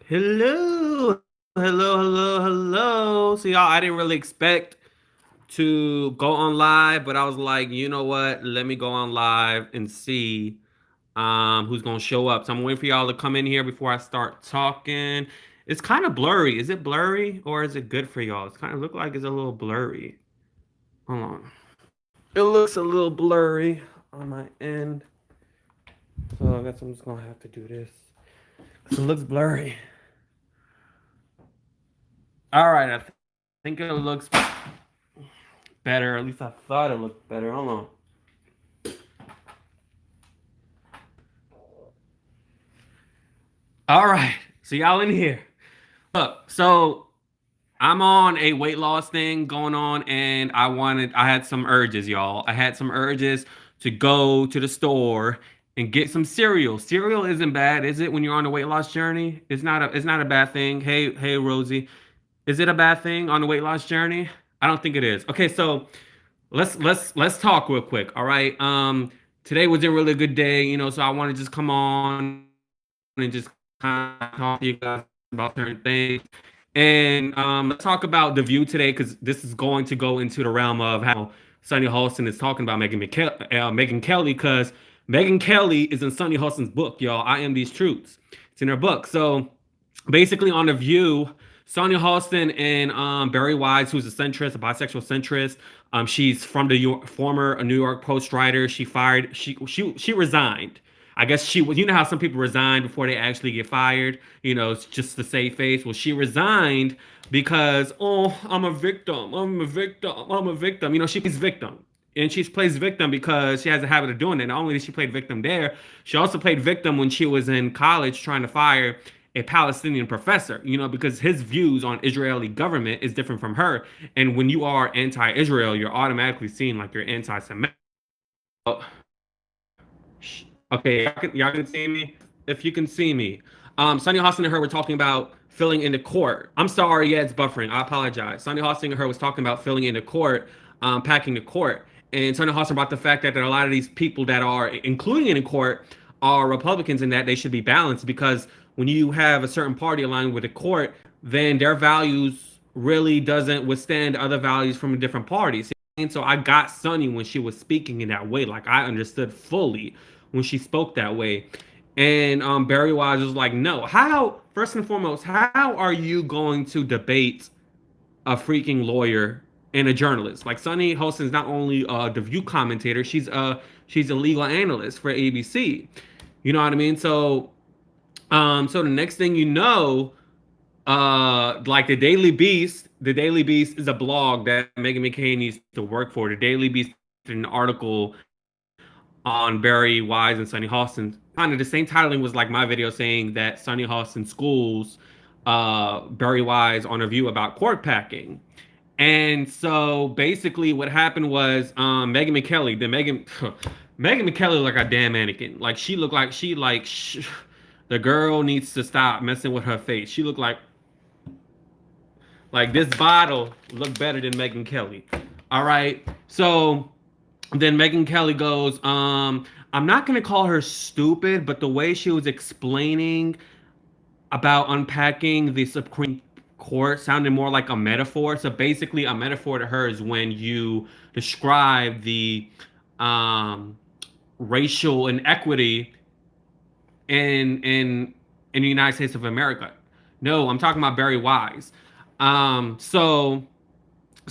Hello, hello. So y'all, I didn't really expect to go on live, but I was like, you know what? Let me go on live and see who's gonna show up. So I'm waiting for y'all to come in here before I start talking. It's kind of blurry. Is it blurry or is it good for y'all? It's kind of look like it's a little blurry. Hold on. It looks a little blurry on my end. So I guess I'm just gonna have to do this. It looks blurry. All right, I think it looks better. At least I thought it looked better. Hold on. All right. So y'all in here. Look, so I'm on a weight loss thing going on, and I had some urges, y'all. I had some urges to go to the store and get some cereal. Cereal isn't bad, is it? When you're on a weight loss journey, it's not a bad thing. Hey, Rosie, is it a bad thing on the weight loss journey? I don't think it is. Okay, so let's talk real quick. All right. Today was a really good day, so I want to just come on and just kind of talk to you guys about certain things. And let's talk about the view today because this is going to go into the realm of how Sunny Hostin is talking about Megyn Kelly because Megyn Kelly is in Sunny Hostin's book, y'all. I Am These Truths. It's in her book. So basically, on the View, Sonia Halston and Bari Wise, who's a centrist, a bisexual centrist. She's from the former New York Post writer. She resigned. I guess she was. You know how some people resign before they actually get fired. It's just to save face. Well, she resigned because I'm a victim. I'm a victim. I'm a victim. She plays victim. And she plays victim because she has a habit of doing it. Not only did she play victim there, she also played victim when she was in college trying to fire a Palestinian professor, because his views on Israeli government is different from her. And when you are anti-Israel, you're automatically seen like you're anti-Semitic. Okay, y'all can see me? If you can see me. Sonny Hostin and her were talking about filling in the court. I'm sorry, yeah, it's buffering. I apologize. Sonny Hostin and her was talking about filling in the court, packing the court. And Sonny Hostin brought the fact that a lot of these people that are including in the court are Republicans and that they should be balanced because when you have a certain party aligned with the court, then their values really doesn't withstand other values from different parties. And so I got Sunny when she was speaking in that way. Like I understood fully when she spoke that way. And Barry Wise was like, no, how, first and foremost, how are you going to debate a freaking lawyer and a journalist? Like Sunny Hostin's not only the View commentator, she's a legal analyst for ABC. You know what I mean? So the next thing you know, like the Daily Beast is a blog that Megyn McCain needs to work for. The Daily Beast did an article on Barry Wise and Sunny Hostin. Kind of the same titling was like my video saying that Sunny Hostin schools Barry Wise on a view about court packing. And so basically what happened was Megyn McKelly, Megyn McKelly like a damn mannequin. Like she looked like the girl needs to stop messing with her face. She looked like this bottle looked better than Megyn Kelly. All right. So then Megyn Kelly goes, I'm not gonna call her stupid, but the way she was explaining about unpacking the Supreme Court sounded more like a metaphor. So basically, a metaphor to her is when you describe the um, racial inequity in the United States of America. No, I'm talking about Barry Wise. So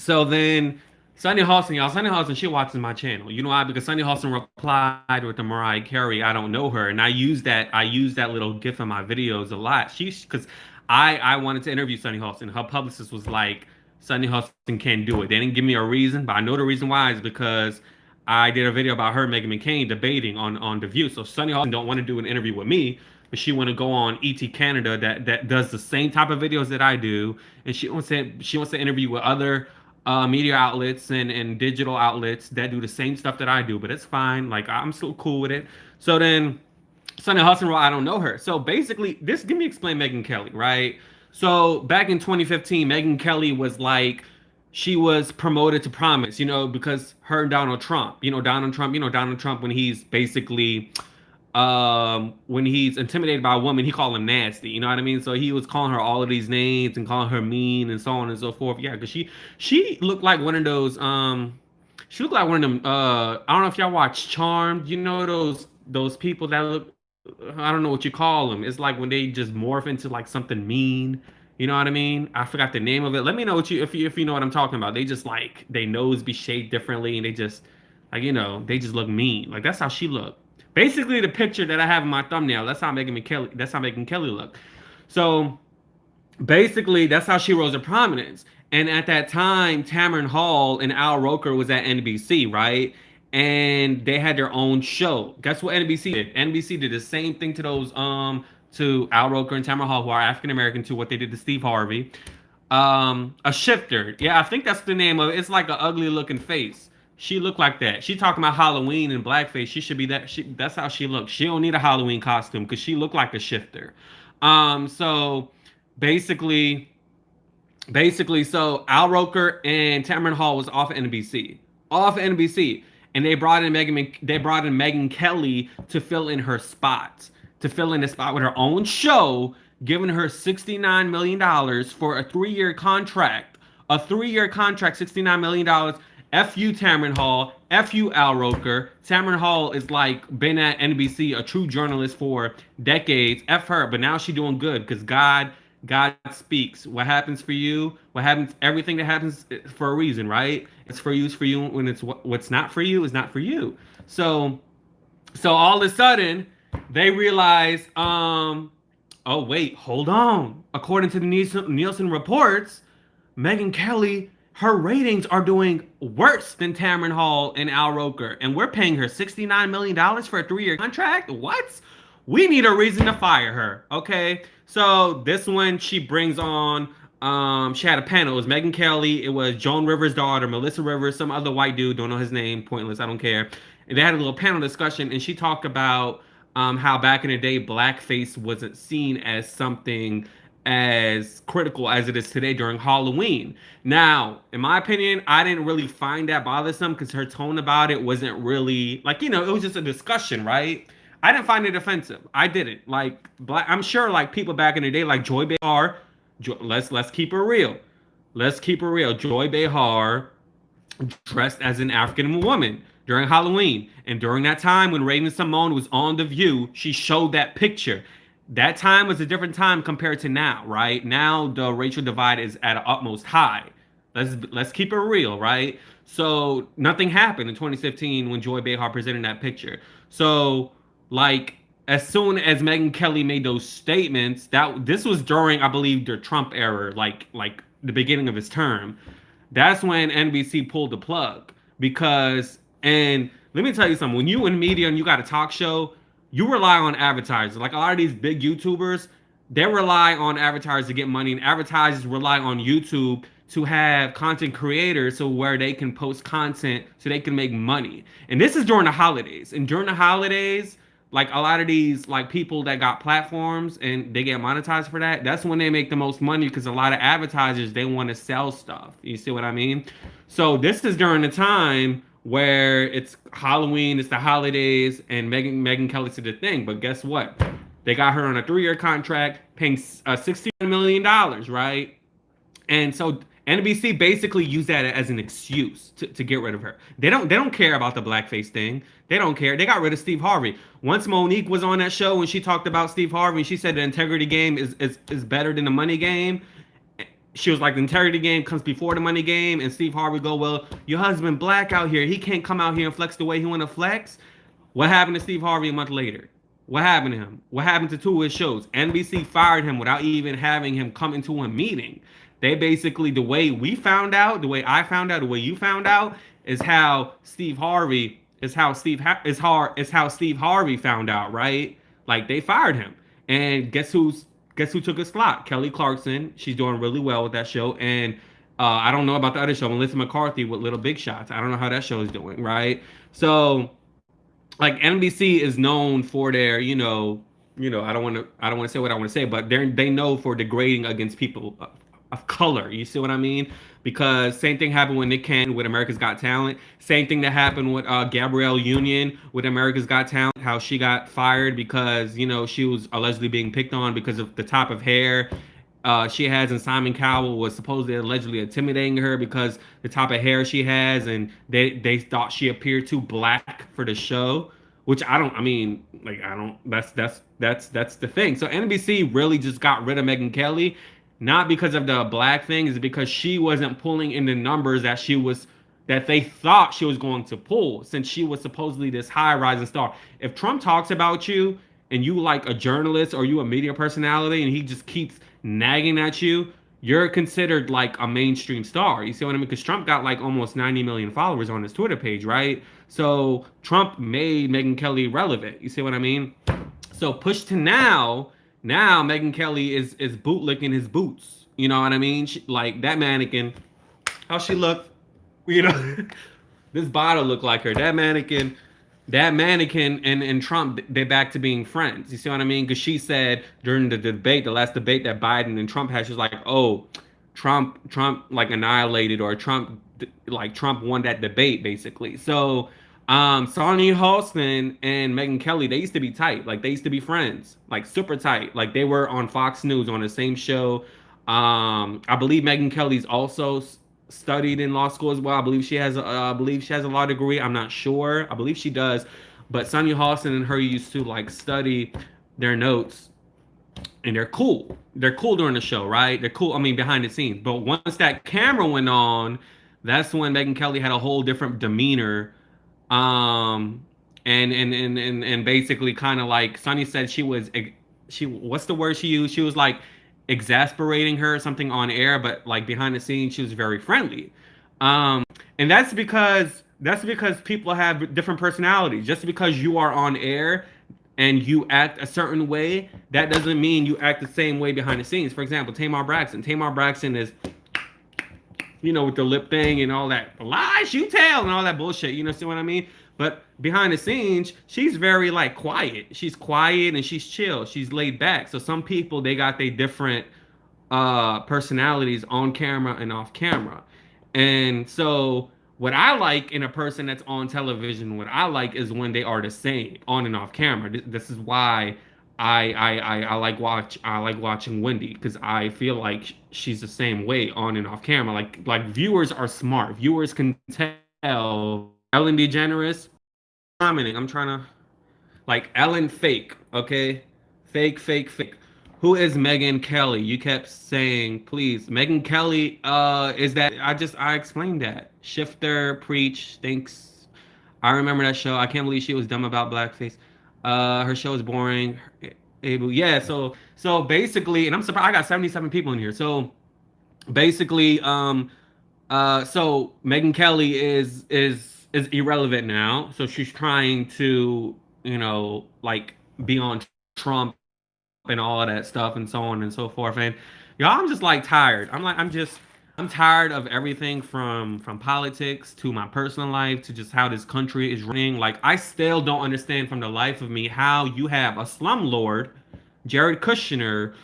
then Sunny Hostin, y'all, Sunny Hostin, she watches my channel. You know why? Because Sunny Hostin replied with the Mariah Carey, I don't know her. And I use that little gif in my videos a lot. Because I wanted to interview Sunny Hostin. Her publicist was like, Sunny Hostin can't do it. They didn't give me a reason, but I know the reason why is because I did a video about her and Megyn McCain debating on The View. So Sunny Hostin don't want to do an interview with me, but she want to go on ET Canada that does the same type of videos that I do, and she wants to interview with other media outlets and digital outlets that do the same stuff that I do. But it's fine. Like I'm still cool with it. So then Sunny Hudson, well, I don't know her. So basically, give me explain Megyn Kelly, right? So back in 2015, Megyn Kelly was like, she was promoted to prominence, because her and Donald Trump, Donald Trump when he's basically when he's intimidated by a woman, he called him nasty. You know what I mean? So he was calling her all of these names and calling her mean and so on and so forth. Yeah, because she looked like one of those she looked like one of them I don't know if y'all watch Charmed. You know those people that look, I don't know what you call them. It's like when they just morph into like something mean. You know what I mean? I forgot the name of it. Let me know what you if you know what I'm talking about. They just like they nose be shaped differently and they just like they just look mean. Like that's how she looked. Basically, the picture that I have in my thumbnail, that's how Megyn McKelly, that's how Megyn Kelly looked. So basically, that's how she rose to prominence. And at that time, Tamron Hall and Al Roker was at NBC, right? And they had their own show. Guess what NBC did? NBC did the same thing to those to Al Roker and Tamron Hall, who are African American, to what they did to Steve Harvey. A shifter. Yeah, I think that's the name of it. It's like an ugly looking face. She looked like that. She talking about Halloween and blackface. She should be that. That's how she looks. She don't need a Halloween costume because she looked like a shifter. So basically, so Al Roker and Tamron Hall was off NBC, and they brought in Megyn Kelly to fill in her spot, with her own show, giving her $69 million for a 3-year contract, $69 million. F you, Tamron Hall. F you, Al Roker. Tamron Hall is like been at NBC, a true journalist for decades. F her, but now she's doing good because God speaks. What happens for you? What happens? Everything that happens for a reason, right? It's for you. It's for you. When it's what's not for you is not for you. So all of a sudden they realize, oh wait, hold on. According to the Nielsen reports, Megyn Kelly, her ratings are doing worse than Tamron Hall and Al Roker, and we're paying her $69 million for a 3-year contract. What? We need a reason to fire her. Okay, so this one she brings on. She had a panel. It was Megyn Kelly. It was Joan Rivers' daughter, Melissa Rivers, some other white dude. Don't know his name. Pointless. I don't care. And they had a little panel discussion, and she talked about how back in the day, blackface wasn't seen as something as critical as it is today during Halloween. Now, in my opinion, I didn't really find that bothersome because her tone about it wasn't really like, it was just a discussion, right? I didn't find it offensive. I didn't. Like, I'm sure like people back in the day, like Joy Behar, let's keep it real. Let's keep it real. Joy Behar dressed as an African woman during Halloween. And during that time when Raven-Symoné was on The View, she showed that picture. That time was a different time compared to now, right? Now the racial divide is at an utmost high. Let's keep it real, right? So nothing happened in 2015 when Joy Behar presented that picture. So like as soon as Megyn Kelly made those statements, that this was during, I believe, the Trump era, like the beginning of his term. That's when NBC pulled the plug because, and let me tell you something, when you in media and you got a talk show, you rely on advertisers. Like a lot of these big YouTubers, they rely on advertisers to get money, and advertisers rely on YouTube to have content creators so where they can post content so they can make money. And this is during the holidays. And during the holidays, like a lot of these like people that got platforms and they get monetized for that, that's when they make the most money because a lot of advertisers, they want to sell stuff. You see what I mean? So this is during the time where it's Halloween, it's the holidays, and Megyn Kelly did the thing. But guess what? They got her on a 3-year contract, paying $60 million, right? And so NBC basically used that as an excuse to get rid of her. They don't care about the blackface thing. They don't care. They got rid of Steve Harvey. Once Monique was on that show and she talked about Steve Harvey and she said the integrity game is better than the money game. She was like, the integrity game comes before the money game. And Steve Harvey go, well, your husband black out here. He can't come out here and flex the way he want to flex. What happened to Steve Harvey a month later? What happened to him? What happened to 2 of his shows? NBC fired him without even having him come into a meeting. They basically, the way we found out, the way I found out, the way you found out, is how Steve Harvey found out, right? Like they fired him. And guess who took his slot? Kelly Clarkson. She's doing really well with that show. And I don't know about the other show, Melissa McCarthy with Little Big Shots. I don't know how that show is doing, right? So like NBC is known for their, I don't want to say what I want to say, but they know for degrading against people of color. You see what I mean? Because same thing happened with Nick Cannon with America's Got Talent. Same thing that happened with Gabrielle Union with America's Got Talent. How she got fired because she was allegedly being picked on because of the type of hair she has, and Simon Cowell was supposedly allegedly intimidating her because the type of hair she has, and they thought she appeared too black for the show, which I don't. I mean, like I don't. That's the thing. So NBC really just got rid of Megyn Kelly, not because of the black thing, is because she wasn't pulling in the numbers that they thought she was going to pull, since she was supposedly this high rising star. If Trump talks about you and you like a journalist or you a media personality and he just keeps nagging at you, you're considered like a mainstream star. You see what I mean? Because Trump got like almost 90 million followers on his Twitter page, right? So Trump made Megyn Kelly relevant. You see what I mean? So push to now Megyn Kelly is bootlicking his boots. You know what I mean? Like that mannequin, how she look, you know, this bottle look like her. That mannequin and Trump, they're back to being friends. You see what I mean? Because she said during the last debate that Biden and Trump had, she was like, "Oh, Trump like annihilated, or Trump won that debate basically." So, Sonny Hostin and Megyn Kelly, they used to be tight. Like they used to be friends, like super tight. Like they were on Fox News on the same show. I believe Megyn Kelly's also studied in law school as well. I believe she has a law degree. I'm not sure. I believe she does. But Sonny Hostin and her used to like study their notes, and they're cool. They're cool during the show, right? They're cool. I mean, behind the scenes. But once that camera went on, that's when Megyn Kelly had a whole different demeanor. Um, and basically kind of like Sonny said, she what's the word she used? She was like exasperating her or something on air, but like behind the scenes, she was very friendly. Um, and that's because people have different personalities. Just because you are on air and you act a certain way, that doesn't mean you act the same way behind the scenes. For example, Tamar Braxton. Tamar Braxton is, with the lip thing and all that lies you tell and all that bullshit. See what I mean? But behind the scenes, she's very like quiet. She's quiet and she's chill. She's laid back. So some people, they got their different personalities on camera and off camera. And so what I like in a person that's on television, what I like is when they are the same on and off camera. This is why I like watching Wendy, because I feel like she's the same way on and off camera. Like viewers are smart. Viewers can tell Ellen DeGeneres commenting. I'm trying to like Ellen fake, okay? Fake, fake, fake. Who is Megyn Kelly? You kept saying, please. Megyn Kelly is that I explained that. Shifter, preach, thinks. I remember that show. I can't believe she was dumb about blackface. Her show is boring. Able, yeah. So basically, and I'm surprised I got 77 people in here. So basically, so Megyn Kelly is irrelevant now. So she's trying to, like be on Trump and all of that stuff and so on and so forth. And y'all, I'm just like tired. I'm tired of everything from politics to my personal life to just how this country is running. Like I still don't understand from the life of me how you have a slumlord, Jared Kushner,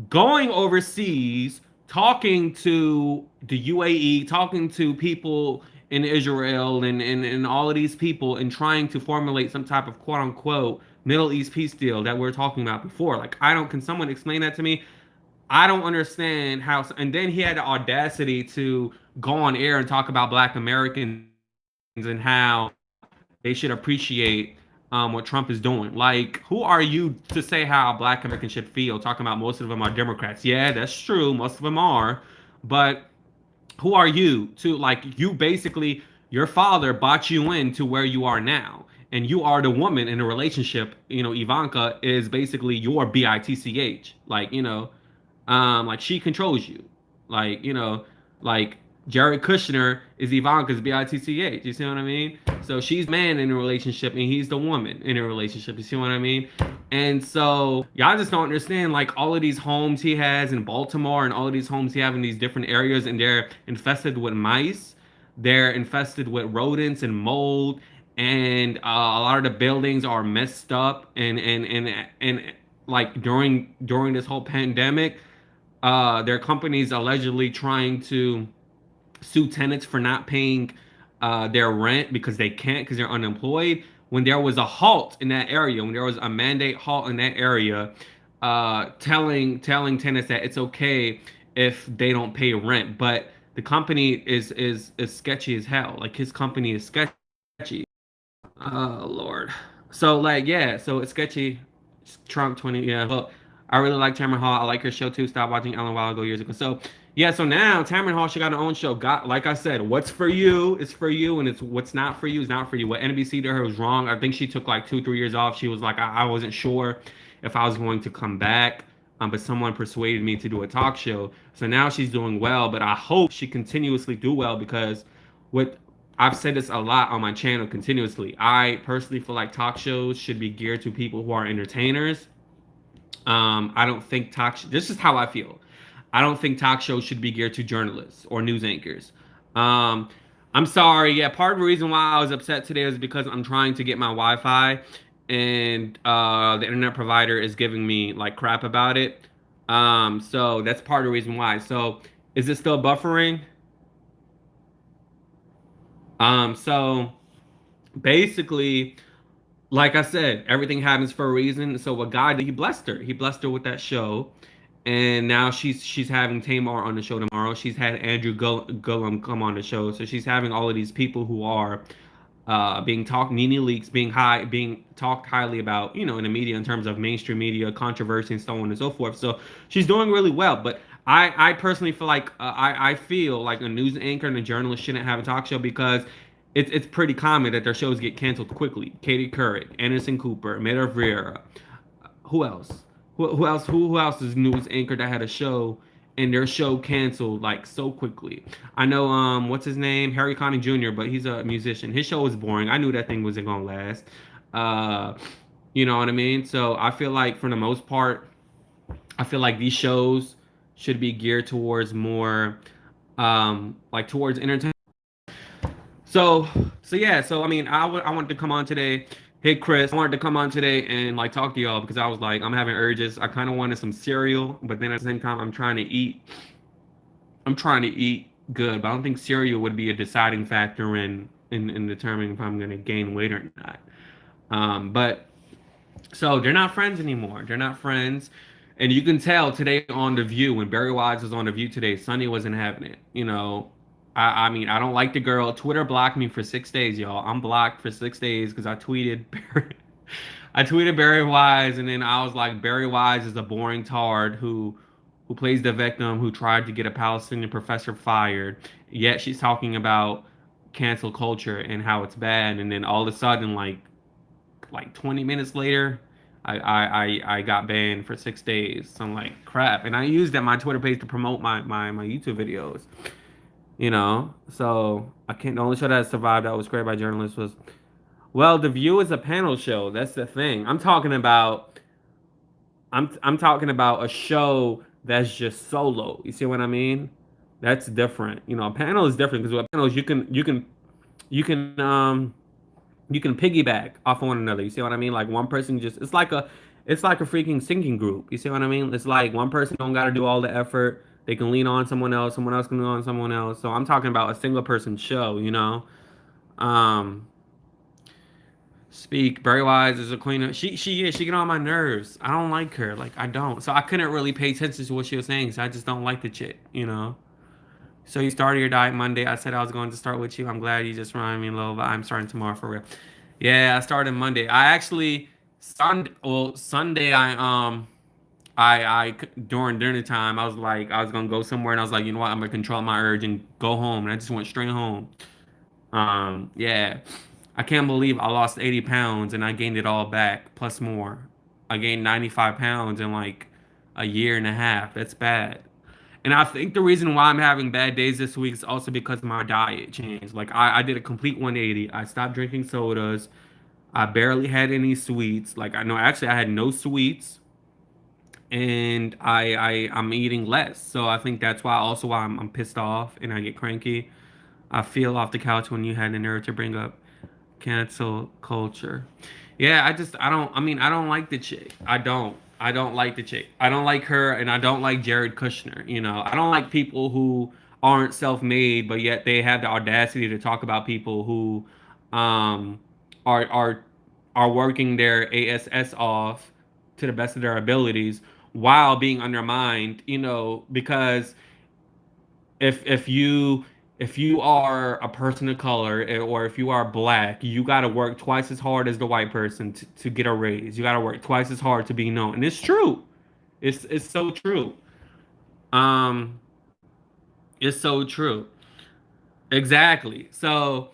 going overseas, talking to the UAE, talking to people in Israel and all of these people, and trying to formulate some type of quote unquote Middle East peace deal that we are talking about before. Like, can someone explain that to me? I don't understand how. And then he had the audacity to go on air and talk about Black Americans and how they should appreciate what Trump is doing. Like, who are you to say how Black Americans should feel? Talking about most of them are Democrats. Yeah, that's true. Most of them are. But who are you to, like, you basically, your father bought you into where you are now. And you are the woman in a relationship. Ivanka is basically your bitch. Like she controls you. Like, like Jared Kushner is Ivanka's bitch. You see what I mean? So she's man in a relationship and he's the woman in a relationship. You see what I mean? And so y'all just don't understand, like, all of these homes he has in Baltimore and all of these homes he have in these different areas, and they're infested with mice. They're infested with rodents and mold, and a lot of the buildings are messed up, and like during this whole pandemic, their company's allegedly trying to sue tenants for not paying their rent because they can't because they're unemployed. When there was a halt in that area, when there was a mandate halt in that area, telling tenants that it's okay if they don't pay rent, but the company is sketchy as hell. Like his company is sketchy. Oh Lord. So like yeah, so it's sketchy. Trump 20, yeah. Well, I really like Tamron Hall. I like her show too. Stopped watching Ellen a while ago years ago. So yeah, so now Tamron Hall she got her own show. Got like I said, what's for you is for you, and it's what's not for you is not for you. What NBC did her was wrong. I think she took like 2, 3 years off. She was like, I wasn't sure if I was going to come back. But someone persuaded me to do a talk show. So now she's doing well, but I hope she continuously do well because with I've said this a lot on my channel continuously. I personally feel like talk shows should be geared to people who are entertainers. I don't think this is how I feel. I don't think talk shows should be geared to journalists or news anchors. Um, I'm sorry. Yeah, part of the reason why I was upset today is because I'm trying to get my Wi-Fi, and the internet provider is giving me like crap about it. So that's part of the reason why. So is it still buffering? So basically, like I said, everything happens for a reason. So what God did, he blessed her. He blessed her with that show. And now she's having Tamar on the show tomorrow. She's had Andrew Gullum come on the show. So she's having all of these people who are being talked, Nene Leakes being talked highly about, in the media in terms of mainstream media, controversy, and so on and so forth. So she's doing really well. But I personally feel like I feel like a news anchor and a journalist shouldn't have a talk show because it's pretty common that their shows get canceled quickly. Katie Couric, Anderson Cooper, Meta Rivera, who else? Who else? Who else is news anchor that had a show and their show canceled like so quickly? I know what's his name? Harry Connick Jr., but he's a musician. His show was boring. I knew that thing wasn't gonna last. Uh you know what I mean? So I feel like for the most part, I feel like these shows should be geared towards more like towards entertainment. So, so yeah, so I mean, I wanted to come on today. Hey Chris, I wanted to come on today and like talk to y'all because I was like, I'm having urges. I kind of wanted some cereal, but then at the same time, I'm trying to eat. I'm trying to eat good, but I don't think cereal would be a deciding factor in determining if I'm going to gain weight or not. But so they're not friends anymore. They're not friends. And you can tell today on The View, when Barry Wise was on The View today, Sunny wasn't having it. I mean, I don't like the girl. Twitter blocked me for 6 days, y'all. I'm blocked for 6 days because I tweeted Barry. I tweeted Barry Wise, and then I was like, Barry Wise is a boring tard who plays the victim who tried to get a Palestinian professor fired. Yet she's talking about cancel culture and how it's bad, and then all of a sudden, like 20 minutes later, I got banned for 6 days. So I'm like, crap. And I used that my Twitter page to promote my YouTube videos. So I can't. The only show that survived that was created by journalists was, well, The View is a panel show. That's the thing. I'm talking about a show that's just solo. You see what I mean? That's different. A panel is different because with panels you can piggyback off of one another. You see what I mean? Like one person just it's like a freaking singing group. You see what I mean? It's like one person don't got to do all the effort. They can lean on someone else can lean on someone else. So I'm talking about a single person show. Um Speak Barry Wise is a queen of she get on my nerves. I don't like her. Like I don't. So I couldn't really pay attention to what she was saying. So I just don't like the chick. So you started your diet Monday. I said I was going to start with you. I'm glad you just reminded me a little. But I'm starting tomorrow for real. Yeah, I started Monday. I actually Sunday I during dinner time I was like I was gonna go somewhere and I was like, you know what, I'm gonna control my urge and go home, and I just went straight home. Yeah, I can't believe I lost 80 pounds and I gained it all back plus more. I gained 95 pounds in like a year and a half. That's bad. And I think the reason why I'm having bad days this week is also because my diet changed. Like I did a complete 180. I stopped drinking sodas. I barely had any sweets. Like I know actually I had no sweets, and I'm eating less. So I think that's why I'm pissed off and I get cranky. I feel off the couch when you had the nerve to bring up cancel culture. Yeah, I don't like the chick. I don't. I don't like the chick. I don't like her, and I don't like Jared Kushner. You know, I don't like people who aren't self-made, but yet they have the audacity to talk about people who um, are are are working their ass off to the best of their abilities while being undermined. You know, because if you are a person of color or if you are black, you got to work twice as hard as the white person to get a raise. You got to work twice as hard to be known, and it's true. It's so true. Um, it's so true. Exactly. So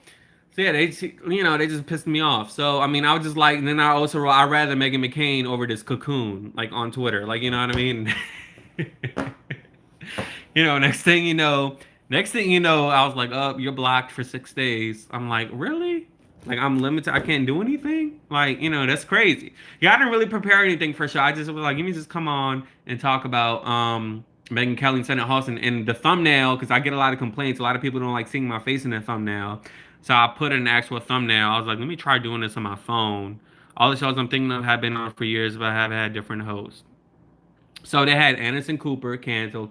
yeah, they just pissed me off. So I mean, I was just like, and then I rather Megyn McCain over this cocoon like on Twitter, like you know what I mean. You know, next thing you know, I was like, "Oh, you're blocked for 6 days." I'm like, "Really? Like, I'm limited. I can't do anything? Like, you know, that's crazy." Yeah, I didn't really prepare anything for sure. I just was like, "Let me just come on and talk about Megyn Kelly and Senate Hostin and the thumbnail because I get a lot of complaints. A lot of people don't like seeing my face in the thumbnail, so I put an actual thumbnail. I was like, let me try doing this on my phone. All the shows I'm thinking of have been on for years, but I have had different hosts. So they had Anderson Cooper canceled,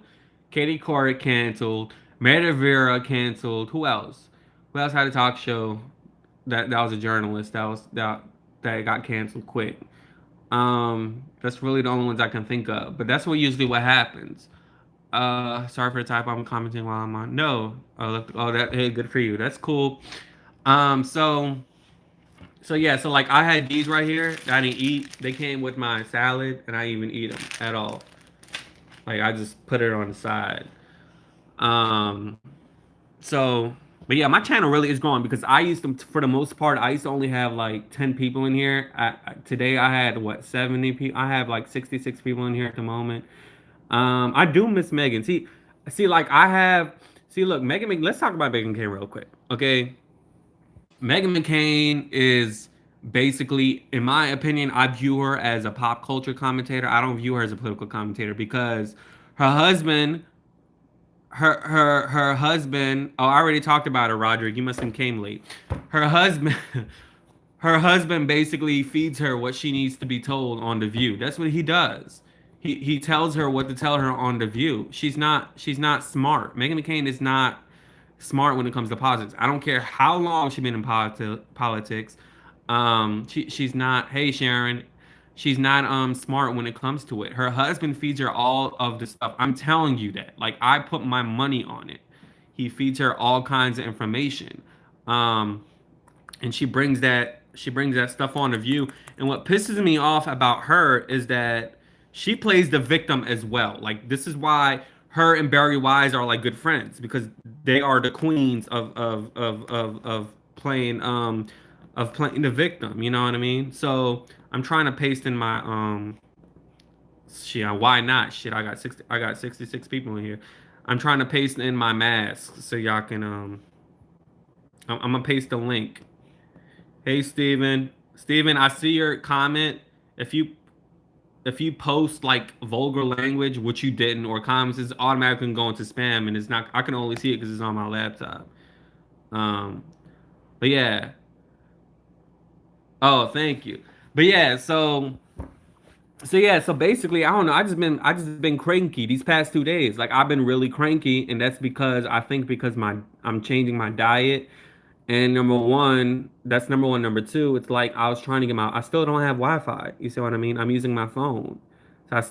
Katie Couric canceled, Mary Vera canceled. Who else? Who else had a talk show that was a journalist that got canceled quick? That's really the only ones I can think of. But that's what happens. Sorry for the type. I'm commenting while I'm on. No, that hey, good for you. That's cool. Um, so so yeah, so like I had these right here that I didn't eat. They came with my salad, and I didn't even eat them at all. Like I just put it on the side. Um, so, but yeah, my channel really is growing because I used to, for the most part, I used to only have like 10 people in here. Today I had what 70 people. I have like 66 people in here at the moment. I do miss Megan. See, like I have. See, look, Let's talk about Megyn McCain real quick, okay? Megyn McCain is basically, in my opinion, I view her as a pop culture commentator. I don't view her as a political commentator because her husband her husband. Oh, I already talked about her, Roderick. You must have came late. Her husband her husband basically feeds her what she needs to be told on The View. That's what he does. He tells her what to tell her on The View. She's not smart. Megyn McCain is not smart when it comes to politics. I don't care how long she's been in politics. She's not. Hey Sharon, she's not smart when it comes to it. Her husband feeds her all of the stuff. I'm telling you that. Like I put my money on it. He feeds her all kinds of information. Um, and she brings that stuff on the View. And what pisses me off about her is that she plays the victim as well. Like this is why her and Barry Wise are like good friends because they are the queens of playing the victim. You know what I mean? So I'm trying to paste in my shit. Why not? Shit, I got 66 people in here. I'm trying to paste in my mask so y'all can I'm gonna paste the link. Hey Steven. Steven, I see your comment. If you if you post like vulgar language, which you didn't, or comments, it's automatically going to spam, and it's not. I can only see it because it's on my laptop. Um, but yeah. Oh, thank you. But yeah, so basically, I don't know. I just been cranky these past 2 days. Like I've been really cranky, and that's because I think because my I'm changing my diet. And number one, that's number one. Number two, it's like I was trying to get I still don't have Wi-Fi. You see what I mean? I'm using my phone.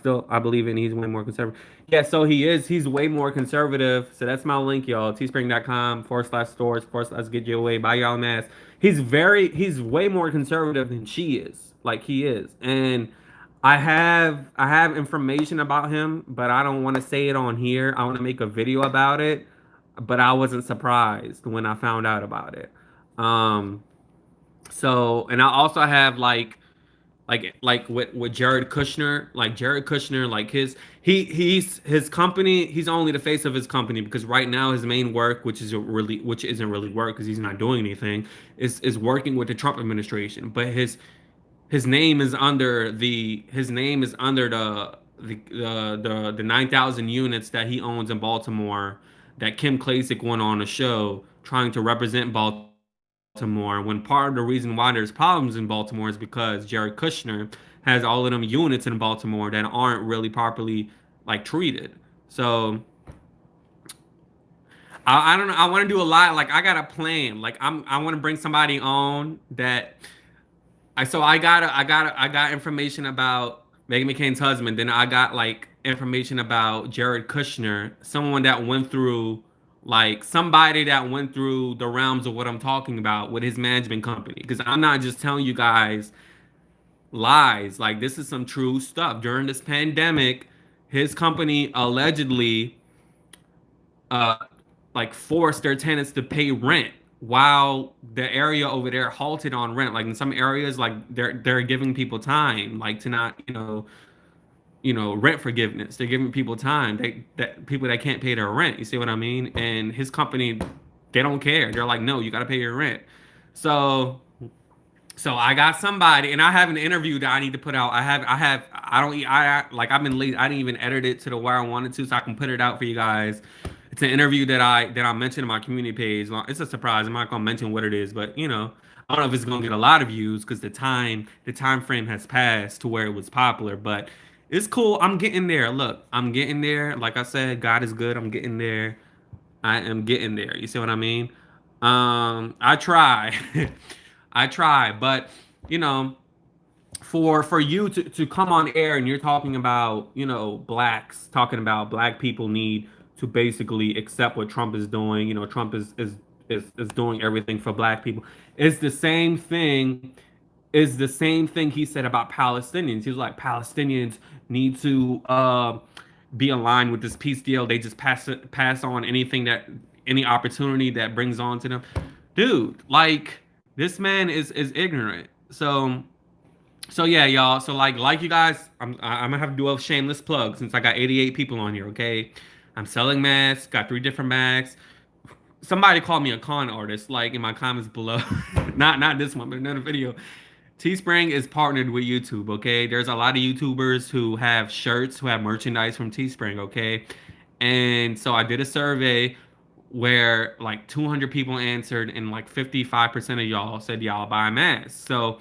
So I believe in he's way more conservative. Yeah, so he's way more conservative. So that's my link, y'all. Teespring.com/stores get you away. Buy y'all a mask. He's way more conservative than she is. Like he is. And I have information about him, but I don't want to say it on here. I want to make a video about it, but I wasn't surprised when I found out about it. Um, and I also have like with Jared Kushner, like Jared Kushner, like his company, he's only the face of his company because right now his main work, which isn't really work because he's not doing anything, is working with the Trump administration. But his name is under the 9,000 units that he owns in Baltimore that Kim Klacik went on a show trying to represent Baltimore when part of the reason why there's problems in Baltimore is because Jared Kushner has all of them units in Baltimore that aren't really properly like treated. So I don't know. I want to do a lot. Like I got a plan. Like I want to bring somebody on that I got information about Megyn McCain's husband. Then I got like information about Jared Kushner, someone that went through like somebody that went through the realms of what I'm talking about with his management company. Because I'm not just telling you guys lies. Like this is some true stuff. During this pandemic, his company allegedly uh like forced their tenants to pay rent while the area over there halted on rent. Like in some areas, like they're giving people time, like to not, rent forgiveness. They're giving people time. That people that can't pay their rent. You see what I mean? And his company, they don't care. They're like, no, you got to pay your rent. So so I got somebody, and I have an interview that I need to put out. I don't, like I've been late. I didn't even edit it to the where I wanted to, so I can put it out for you guys. It's an interview that I mentioned in my community page. Well, it's a surprise. I'm not gonna mention what it is, but I don't know if it's gonna get a lot of views because the time frame has passed to where it was popular. But it's cool. I'm getting there. Look, I'm getting there. Like I said, God is good. I'm getting there. I am getting there. You see what I mean? I try. I try, but you know, for you to come on air and you're talking about, blacks, talking about black people need to basically accept what Trump is doing. Trump is doing everything for black people. It's the same thing is the same thing he said about Palestinians. He was like, Palestinians need to be aligned with this peace deal. They just pass on any opportunity that brings on to them. Dude, like this man is ignorant. So yeah, y'all. So like you guys, I'm gonna have to do a shameless plug since I got 88 people on here. Okay, I'm selling masks. Got 3 different masks. Somebody called me a con artist, like in my comments below. Not this one, but another video. Teespring is partnered with YouTube, okay? There's a lot of YouTubers who have shirts, who have merchandise from Teespring, okay? And so I did a survey where like 200 people answered, and like 55% of y'all said y'all buy masks. So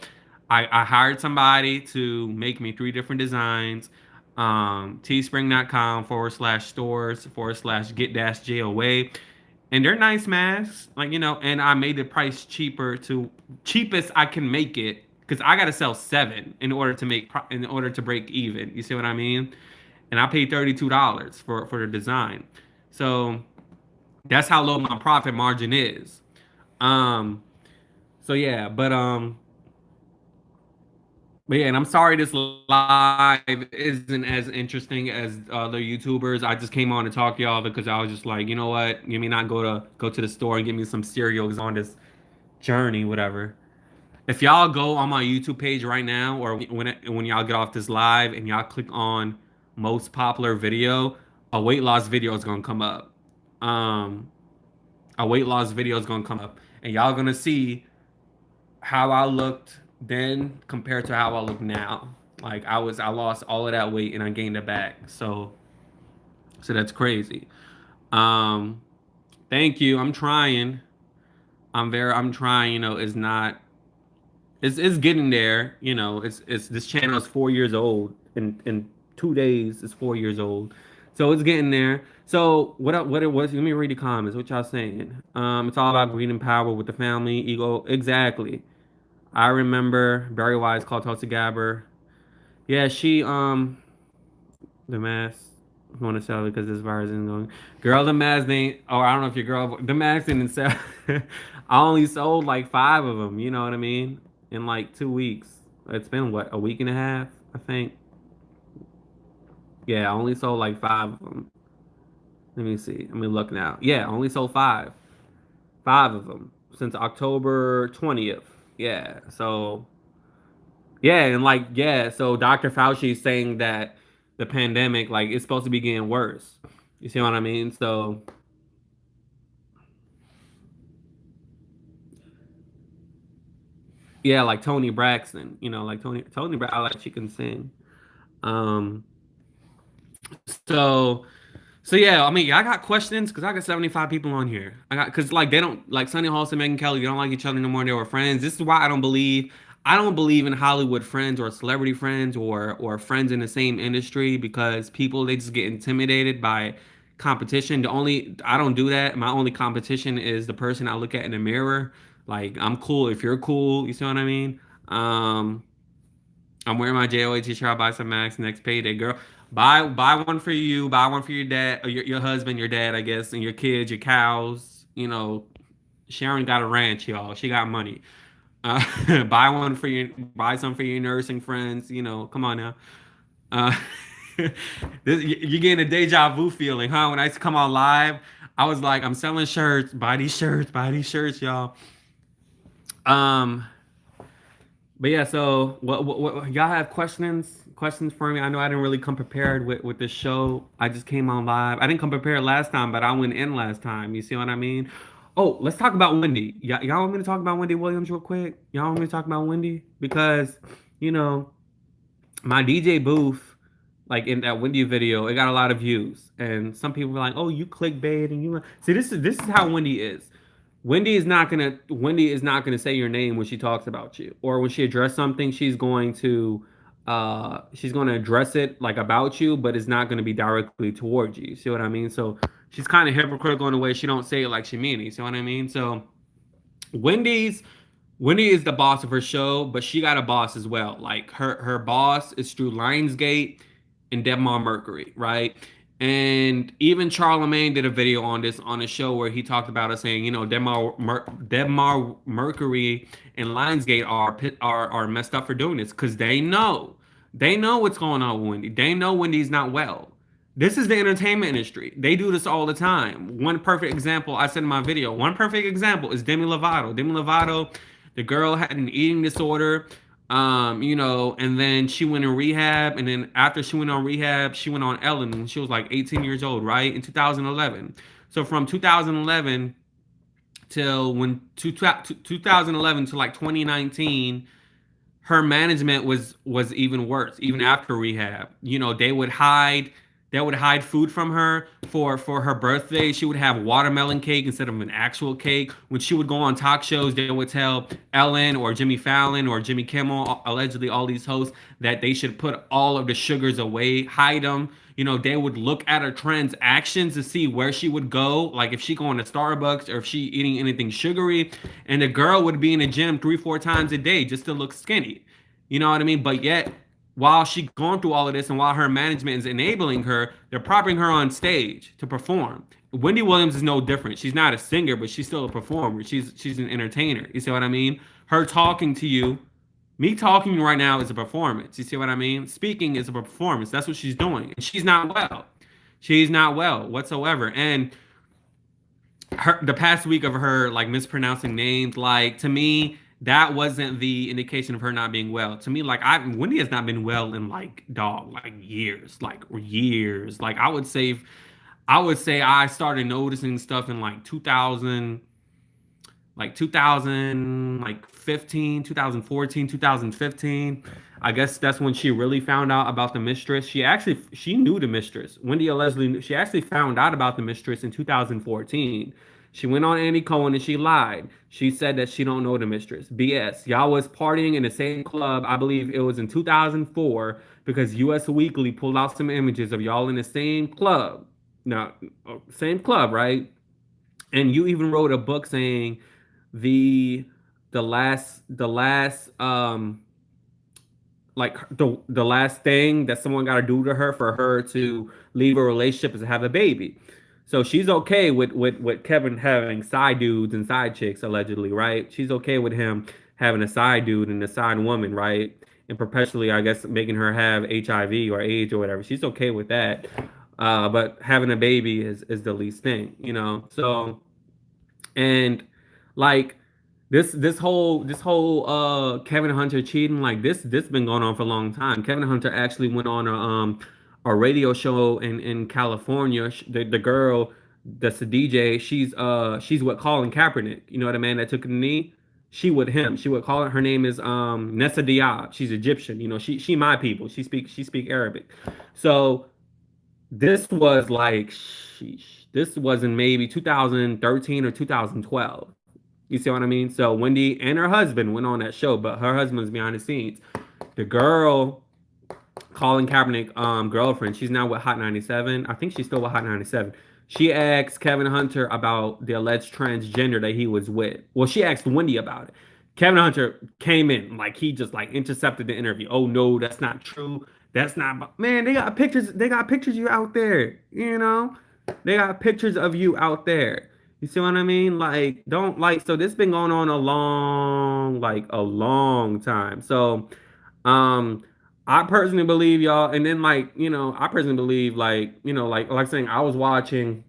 I hired somebody to make me 3 different designs. Teespring.com/stores/get dash JOA. And they're nice masks, like and I made the price cheapest I can make it because I gotta sell 7 in order to break even. You see what I mean? And I paid $32 for the design. So that's how low my profit margin is. Um, so yeah, but yeah, and I'm sorry this live isn't as interesting as other YouTubers. I just came on to talk to y'all because I was just like, you know what? Let me not go to the store and get me some cereals on this journey, whatever. If y'all go on my YouTube page right now, or when y'all get off this live and y'all click on most popular video, a weight loss video is gonna come up. Um, a weight loss video is gonna come up, and y'all gonna see how I looked then compared to how I look now. Like I lost all of that weight and I gained it back. So that's crazy. Um, thank you. I'm trying. I'm trying. It's not. It's getting there. It's this channel is 4 years old. In 2 days, it's 4 years old. So it's getting there. So what it was? Let me read the comments. What y'all saying? It's all about greed and power with the family ego. Exactly. I remember Barry Wise called Tulsi Gabbard. Yeah, she the mask. I want to sell it because this virus isn't going. Girl, the mask ain't. Or I don't know if your girl. The mask didn't sell. I only sold like 5 of them. You know what I mean? In like 2 weeks. It's been what, a week and a half, I think. Yeah, I only sold like 5 of them. Let me see. Let me look now. Yeah, I only sold 5. 5 of them since October 20th. Yeah. So yeah, and like yeah, so Dr. Fauci is saying that the pandemic like it's supposed to be getting worse. You see what I mean? So yeah, like Tony Braxton, like Tony I like she can sing. Um so So yeah, I mean, I got questions because I got 75 people on here. I got because like they don't like Sunny Hostin and Megyn Kelly. They don't like each other no more. They were friends. This is why I don't believe. I don't believe in Hollywood friends or celebrity friends or friends in the same industry because people they just get intimidated by competition. The only I don't do that. My only competition is the person I look at in the mirror. Like I'm cool if you're cool. You see what I mean? Um, I'm wearing my JOA t-shirt. I'll buy some Max next payday, girl. Buy one for you. Buy one for your dad, or your husband, your dad, I guess, and your kids, your cows. You know, Sharon got a ranch, y'all. She got money. Buy some for your nursing friends. You know, come on now. Uh, you're getting a deja vu feeling, huh? When I used to come on live, I was like, I'm selling shirts. Buy these shirts, y'all. Um, but yeah, so what y'all have questions for me? I know I didn't really come prepared with this show. I just came on live. I didn't come prepared last time, but I went in last time. You see what I mean? Oh, let's talk about Wendy. Y'all want me to talk about Wendy Williams real quick? Y'all want me to talk about Wendy? Because, you know, my DJ booth, like in that Wendy video, it got a lot of views. And some people were like, oh, you clickbait and you see this is how Wendy is. Wendy is not gonna say your name when she talks about you, or when she address something, she's gonna address it like about you, but it's not gonna be directly towards you. See what I mean? So she's kind of hypocritical in a way she don't say it like she mean it. See what I mean? So Wendy's Wendy is the boss of her show, but she got a boss as well. Like her boss is through Lionsgate and Debmar Mercury, right? And even Charlamagne did a video on this on a show where he talked about us saying, you know, Debmar Mercury and Lionsgate are messed up for doing this because they know what's going on with Wendy. They know Wendy's not well. This is the entertainment industry. They do this all the time. One perfect example I said in my video. One perfect example is Demi Lovato. Demi Lovato, the girl had an eating disorder, you know, and then she went in rehab, and then after she went on rehab, she went on Ellen, and she was like 18 years old, right, in 2011. So from 2011 till 2011 to like 2019, her management was even worse even after rehab. You know, they would hide food from her for her birthday. She would have watermelon cake instead of an actual cake. When she would go on talk shows, they would tell Ellen or Jimmy Fallon or Jimmy Kimmel, allegedly all these hosts, that they should put all of the sugars away, hide them. You know, they would look at her transactions to see where she would go, like if she going to Starbucks or if she eating anything sugary. And the girl would be in the gym 3, 4 times a day just to look skinny. You know what I mean? But yet, while she going through all of this and while her management is enabling her, they're propping her on stage to perform. Wendy Williams is no different. She's not a singer, but she's still a performer. She's an entertainer. You see what I mean? Her talking to you, me talking to you right now is a performance. You see what I mean? Speaking is a performance. That's what she's doing. And she's not well. She's not well whatsoever. And the past week of her like mispronouncing names, like to me, that wasn't the indication of her not being well. To me, like Wendy has not been well in like dog, like years, like years. Like I would say I started noticing stuff in like 2000, like 2000, like 15, 2014, 2015. I guess that's when she really found out about the mistress. She knew the mistress. Wendy Leslie, she actually found out about the mistress in 2014. She went on Andy Cohen and she lied. She said that she don't know the mistress. BS. Y'all was partying in the same club. I believe it was in 2004 because US Weekly pulled out some images of y'all in the same club. Now, same club, right? And you even wrote a book saying the the last like the last thing that someone got to do to her for her to leave a relationship is to have a baby. So she's okay with Kevin having side dudes and side chicks allegedly, right? She's okay with him having a side dude and a side woman, right? And perpetually, I guess, making her have HIV or AIDS or whatever. She's okay with that. But having a baby is the least thing, you know? So, and like this whole Kevin Hunter cheating, like this been going on for a long time. Kevin Hunter actually went on a radio show in California. The girl that's the DJ, she's with Colin Kaepernick, you know, the man that took the knee. She with him. She would call it. Her name is Nessa Diab. She's Egyptian. You know, she my people. She speak Arabic. So this was like, sheesh, this was in maybe 2013 or 2012. You see what I mean? So Wendy and her husband went on that show, but her husband's behind the scenes. The girl, Colin Kaepernick, girlfriend, she's now with Hot 97. I think she's still with Hot 97. She asked Kevin Hunter about the alleged transgender that he was with. Well, she asked Wendy about it. Kevin Hunter came in like he just like intercepted the interview. Oh no, that's not true. That's not, man. They got pictures. They got pictures of you out there. You know, they got pictures of you out there. You see what I mean? Like, don't like. So this been going on a long time. So, um, I personally believe y'all, and then like I personally believe like saying I was watching.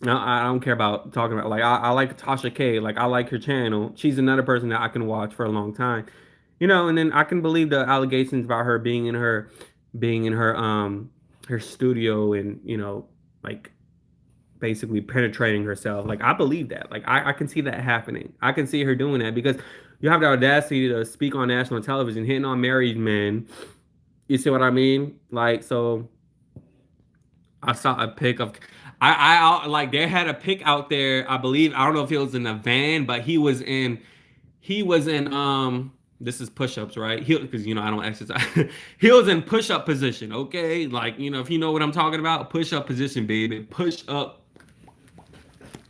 No, I don't care about talking about like I like Tasha K. Like I like her channel. She's another person that I can watch for a long time. And then I can believe the allegations about her being in her studio and like basically penetrating herself. Like I believe that. Like I can see that happening. I can see her doing that because you have the audacity to speak on national television, hitting on married men. You see what I mean? Like so I saw a pic of like they had a pic out there. I believe I don't know if it was in a van, but he was in this is push-ups, right? He because I don't exercise. He was in push-up position, okay? Like, if you know what I'm talking about, push-up position, baby. Push-up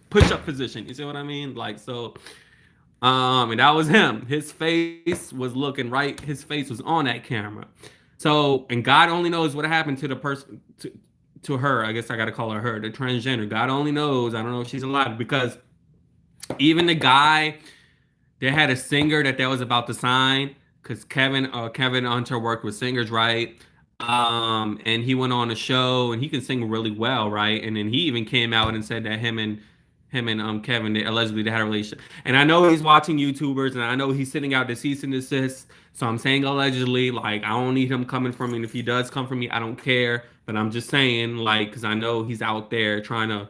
position. You see what I mean? Like so and that was him. His face was looking right. His face was on that camera. So, and God only knows what happened to the person to her. I guess I got to call her the transgender. God only knows. I don't know if she's alive because even the guy they had a singer that was about to sign because Kevin Hunter worked with singers, right? And he went on a show and he can sing really well, right? And then he even came out and said that him and Kevin they had a relationship. And I know he's watching YouTubers and I know he's sitting out the cease and desist. So I'm saying allegedly, like I don't need him coming from me. And if he does come from me, I don't care. But I'm just saying, like, because I know he's out there trying to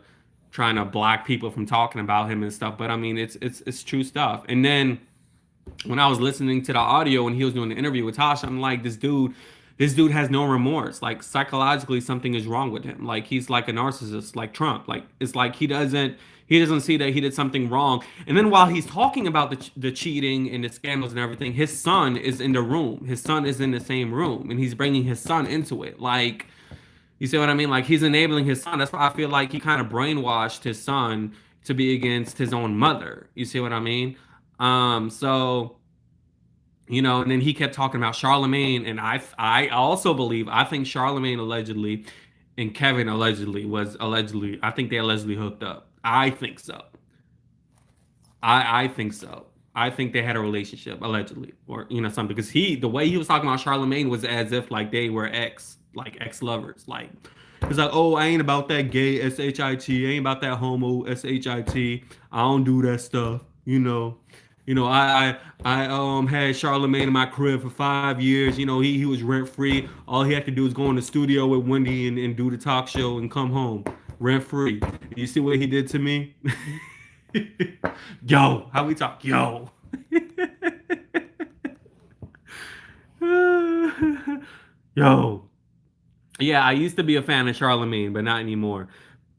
block people from talking about him and stuff. But I mean, it's true stuff. And then when I was listening to the audio and he was doing the interview with Tasha, I'm like, this dude has no remorse. Like psychologically, something is wrong with him. Like he's like a narcissist, like Trump. Like it's like he doesn't see that he did something wrong. And then while he's talking about the cheating and the scandals and everything, his son is in the room. His son is in the same room, and he's bringing his son into it. Like you see what I mean? Like he's enabling his son. That's why I feel like he kind of brainwashed his son to be against his own mother. You see what I mean? So and then he kept talking about Charlamagne, and I also believe I think Charlamagne allegedly and Kevin allegedly I think they allegedly hooked up. I think so. I think so. I think they had a relationship allegedly, or something because the way he was talking about Charlamagne was as if like they were ex lovers. Like it's like, oh, I ain't about that gay shit. I ain't about that homo shit. I don't do that stuff. I had Charlamagne in my crib for 5 years. He was rent free. All he had to do was go in the studio with Wendy and do the talk show and come home rent free. You see what he did to me? Yo, how we talk? Yo. Yo. Yeah, I used to be a fan of Charlamagne, but not anymore.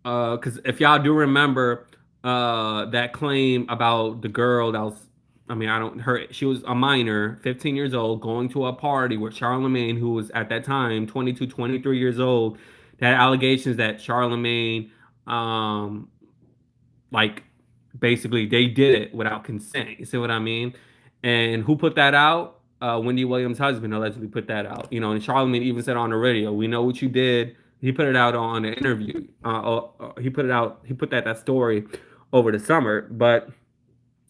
Because if y'all do remember, that claim about the girl that was, I mean, I don't, her, she was a minor, 15 years old, going to a party with Charlamagne, who was at that time 22, 23 years old. That allegations that Charlamagne, like, basically they did it without consent. You see what I mean? And who put that out? Wendy Williams' husband allegedly put that out. And Charlamagne even said on the radio, "We know what you did." He put it out on the interview. He put it out. He put that story over the summer. But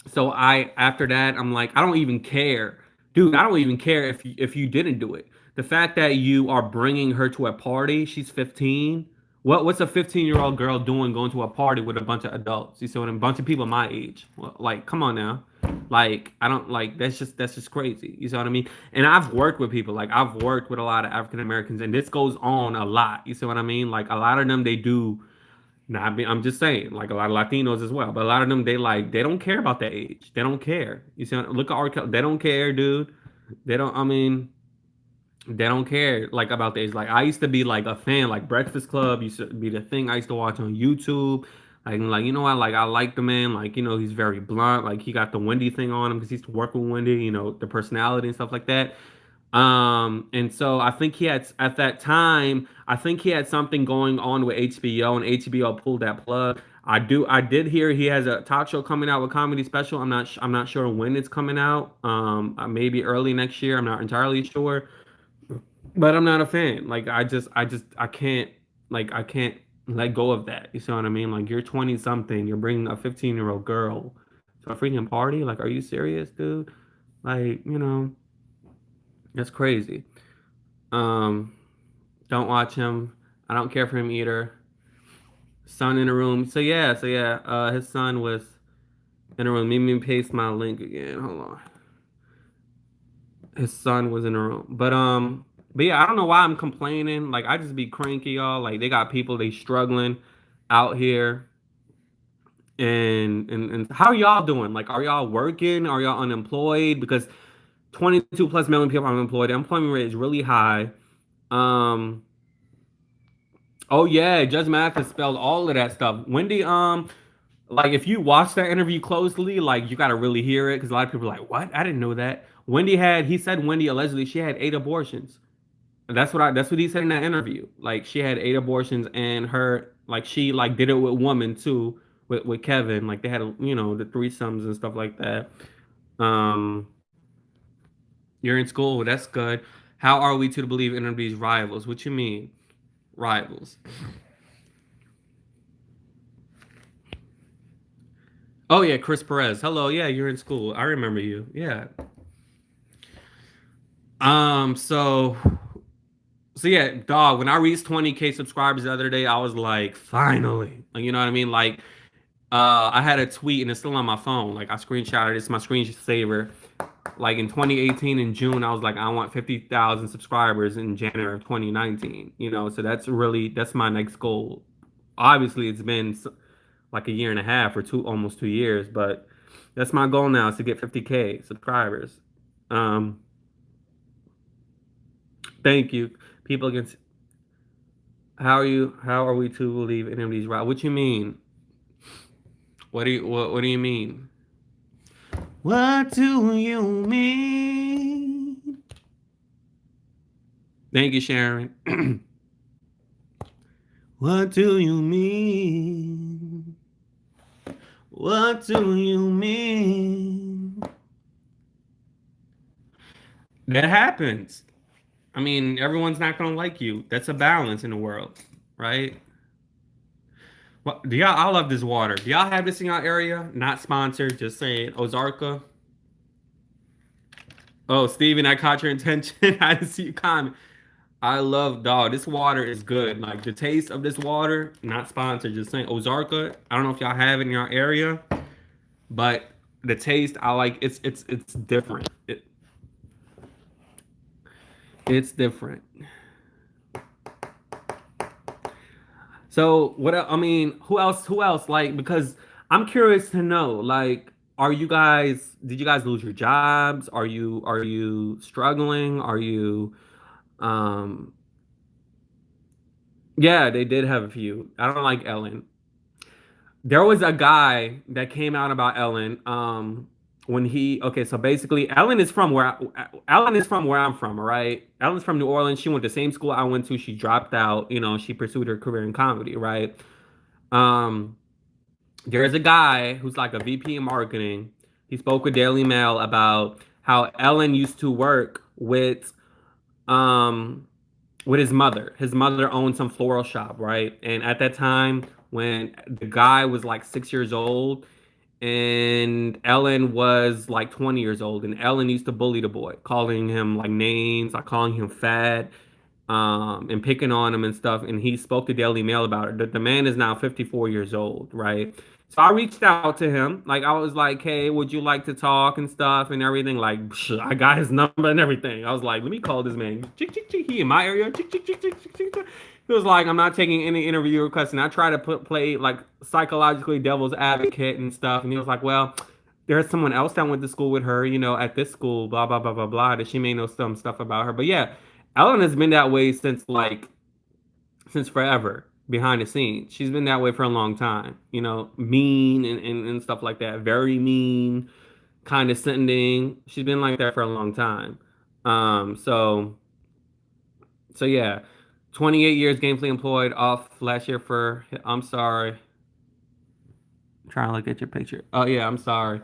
so after that, I'm like, I don't even care, dude. I don't even care if you didn't do it. The fact that you are bringing her to a party, she's 15. What's a 15-year-old girl doing going to a party with a bunch of adults? You see what I mean? A bunch of people my age. Well, like, come on now. Like, I don't like that's just crazy. You see what I mean? And I've worked with people. Like, I've worked with a lot of African Americans, and this goes on a lot. You see what I mean? Like, a lot of them they do. Nah, I'm just saying, like a lot of Latinos as well, but a lot of them they don't care about that age. They don't care. You see, look at our they don't care, dude. They don't. I mean, they don't care like about the age. Like I used to be like a fan. Like Breakfast Club used to be the thing I used to watch on YouTube. Like, you know what? Like, I like the man. Like, he's very blunt. Like, he got the Wendy thing on him because he used to work with Wendy. The personality and stuff like that. And so I think he had at that time, I think he had something going on with HBO, and HBO pulled that plug. I did hear he has a talk show coming out with Comedy Special. I'm not sure when it's coming out. Maybe early next year. I'm not entirely sure, but I'm not a fan. Like, I can't, I can't let go of that. You see what I mean? Like, you're 20 something, you're bringing a 15-year-old girl to a freaking party. Like, are you serious, dude? Like, that's crazy. Um, don't watch him. I don't care for him either. Son in the room. So yeah. His son was in the room. Let me paste my link again. Hold on. His son was in the room. But yeah, I don't know why I'm complaining. Like, I just be cranky, y'all. Like, they got people they struggling out here. And how y'all doing? Like, are y'all working? Are y'all unemployed? Because 22 plus million people are unemployed. The unemployment rate is really high. Um, oh yeah, Judge Mathis spelled all of that stuff. Wendy, like, if you watch that interview closely, like, you gotta really hear it because a lot of people are like, "What? I didn't know that." He said Wendy allegedly she had 8 abortions. That's what he said in that interview. Like, she had 8 abortions, and she like did it with woman too, with Kevin. Like, they had the threesomes and stuff like that. Um, you're in school. Well, that's good. How are we to believe in these rivals? What you mean, rivals? Oh yeah, Chris Perez. Hello, yeah, you're in school. I remember you. Yeah. So yeah, dog. When I reached 20K subscribers the other day, I was like, finally. Like, you know what I mean? Like, I had a tweet and it's still on my phone. Like, I screenshotted. It's my screensaver. Like, in 2018 in June, I was like, I want 50,000 subscribers in January of 2019. So that's my next goal. Obviously, it's been like a year and a half or almost 2 years, but that's my goal now is to get 50K subscribers. Um, thank you. People can. How are we to believe in these right? What you mean? What do you mean? What do you mean? Thank you, Sharon. What do you mean? What do you mean? That happens. I mean, everyone's not gonna like you. That's a balance in the world, right? Well, I love this water. Do y'all have this in your area? Not sponsored, just saying. Ozarka. Oh, Steven, I caught your attention. I didn't see you comment. I love dog. This water is good. Like, the taste of this water, not sponsored, just saying. Ozarka. I don't know if y'all have it in your area, but the taste I like. It's different. It's different. So I mean, who else? Who else? Like, because I'm curious to know. Like, did you guys lose your jobs? Are you struggling? Are you? Um, yeah, they did have a few. I don't like Ellen. There was a guy that came out about Ellen. When he okay, so basically, Ellen is from where I'm from. All right, Ellen's from New Orleans. She went to the same school I went to. She dropped out. She pursued her career in comedy. Right. Um, there's a guy who's like a VP in marketing. He spoke with Daily Mail about how Ellen used to work um with his mother. His mother owned some floral shop, right? And at that time, when the guy was like 6 years old, and Ellen was like 20 years old, and Ellen used to bully the boy, calling him like names, like calling him fat, and picking on him and stuff. And he spoke to Daily Mail about it. The man is now 54 years old, right? So I reached out to him. Like, I was like, hey, would you like to talk and stuff and everything? Like, I got his number and everything. I was like, let me call this man. He in my area. He was like, I'm not taking any interview requests. And I try to play like psychologically devil's advocate and stuff. And he was like, well, there's someone else that went to school with her, at this school, blah, blah, blah, blah, blah, that she may know some stuff about her. But yeah, Ellen has been that way since forever. behind the scenes. She's been that way for a long time. You know, mean and stuff like that. Very mean, condescending. She's been like that for a long time. Um, so so yeah. 28 years gainfully employed off last year for I'm sorry. Trying to look at your picture. Oh yeah, I'm sorry.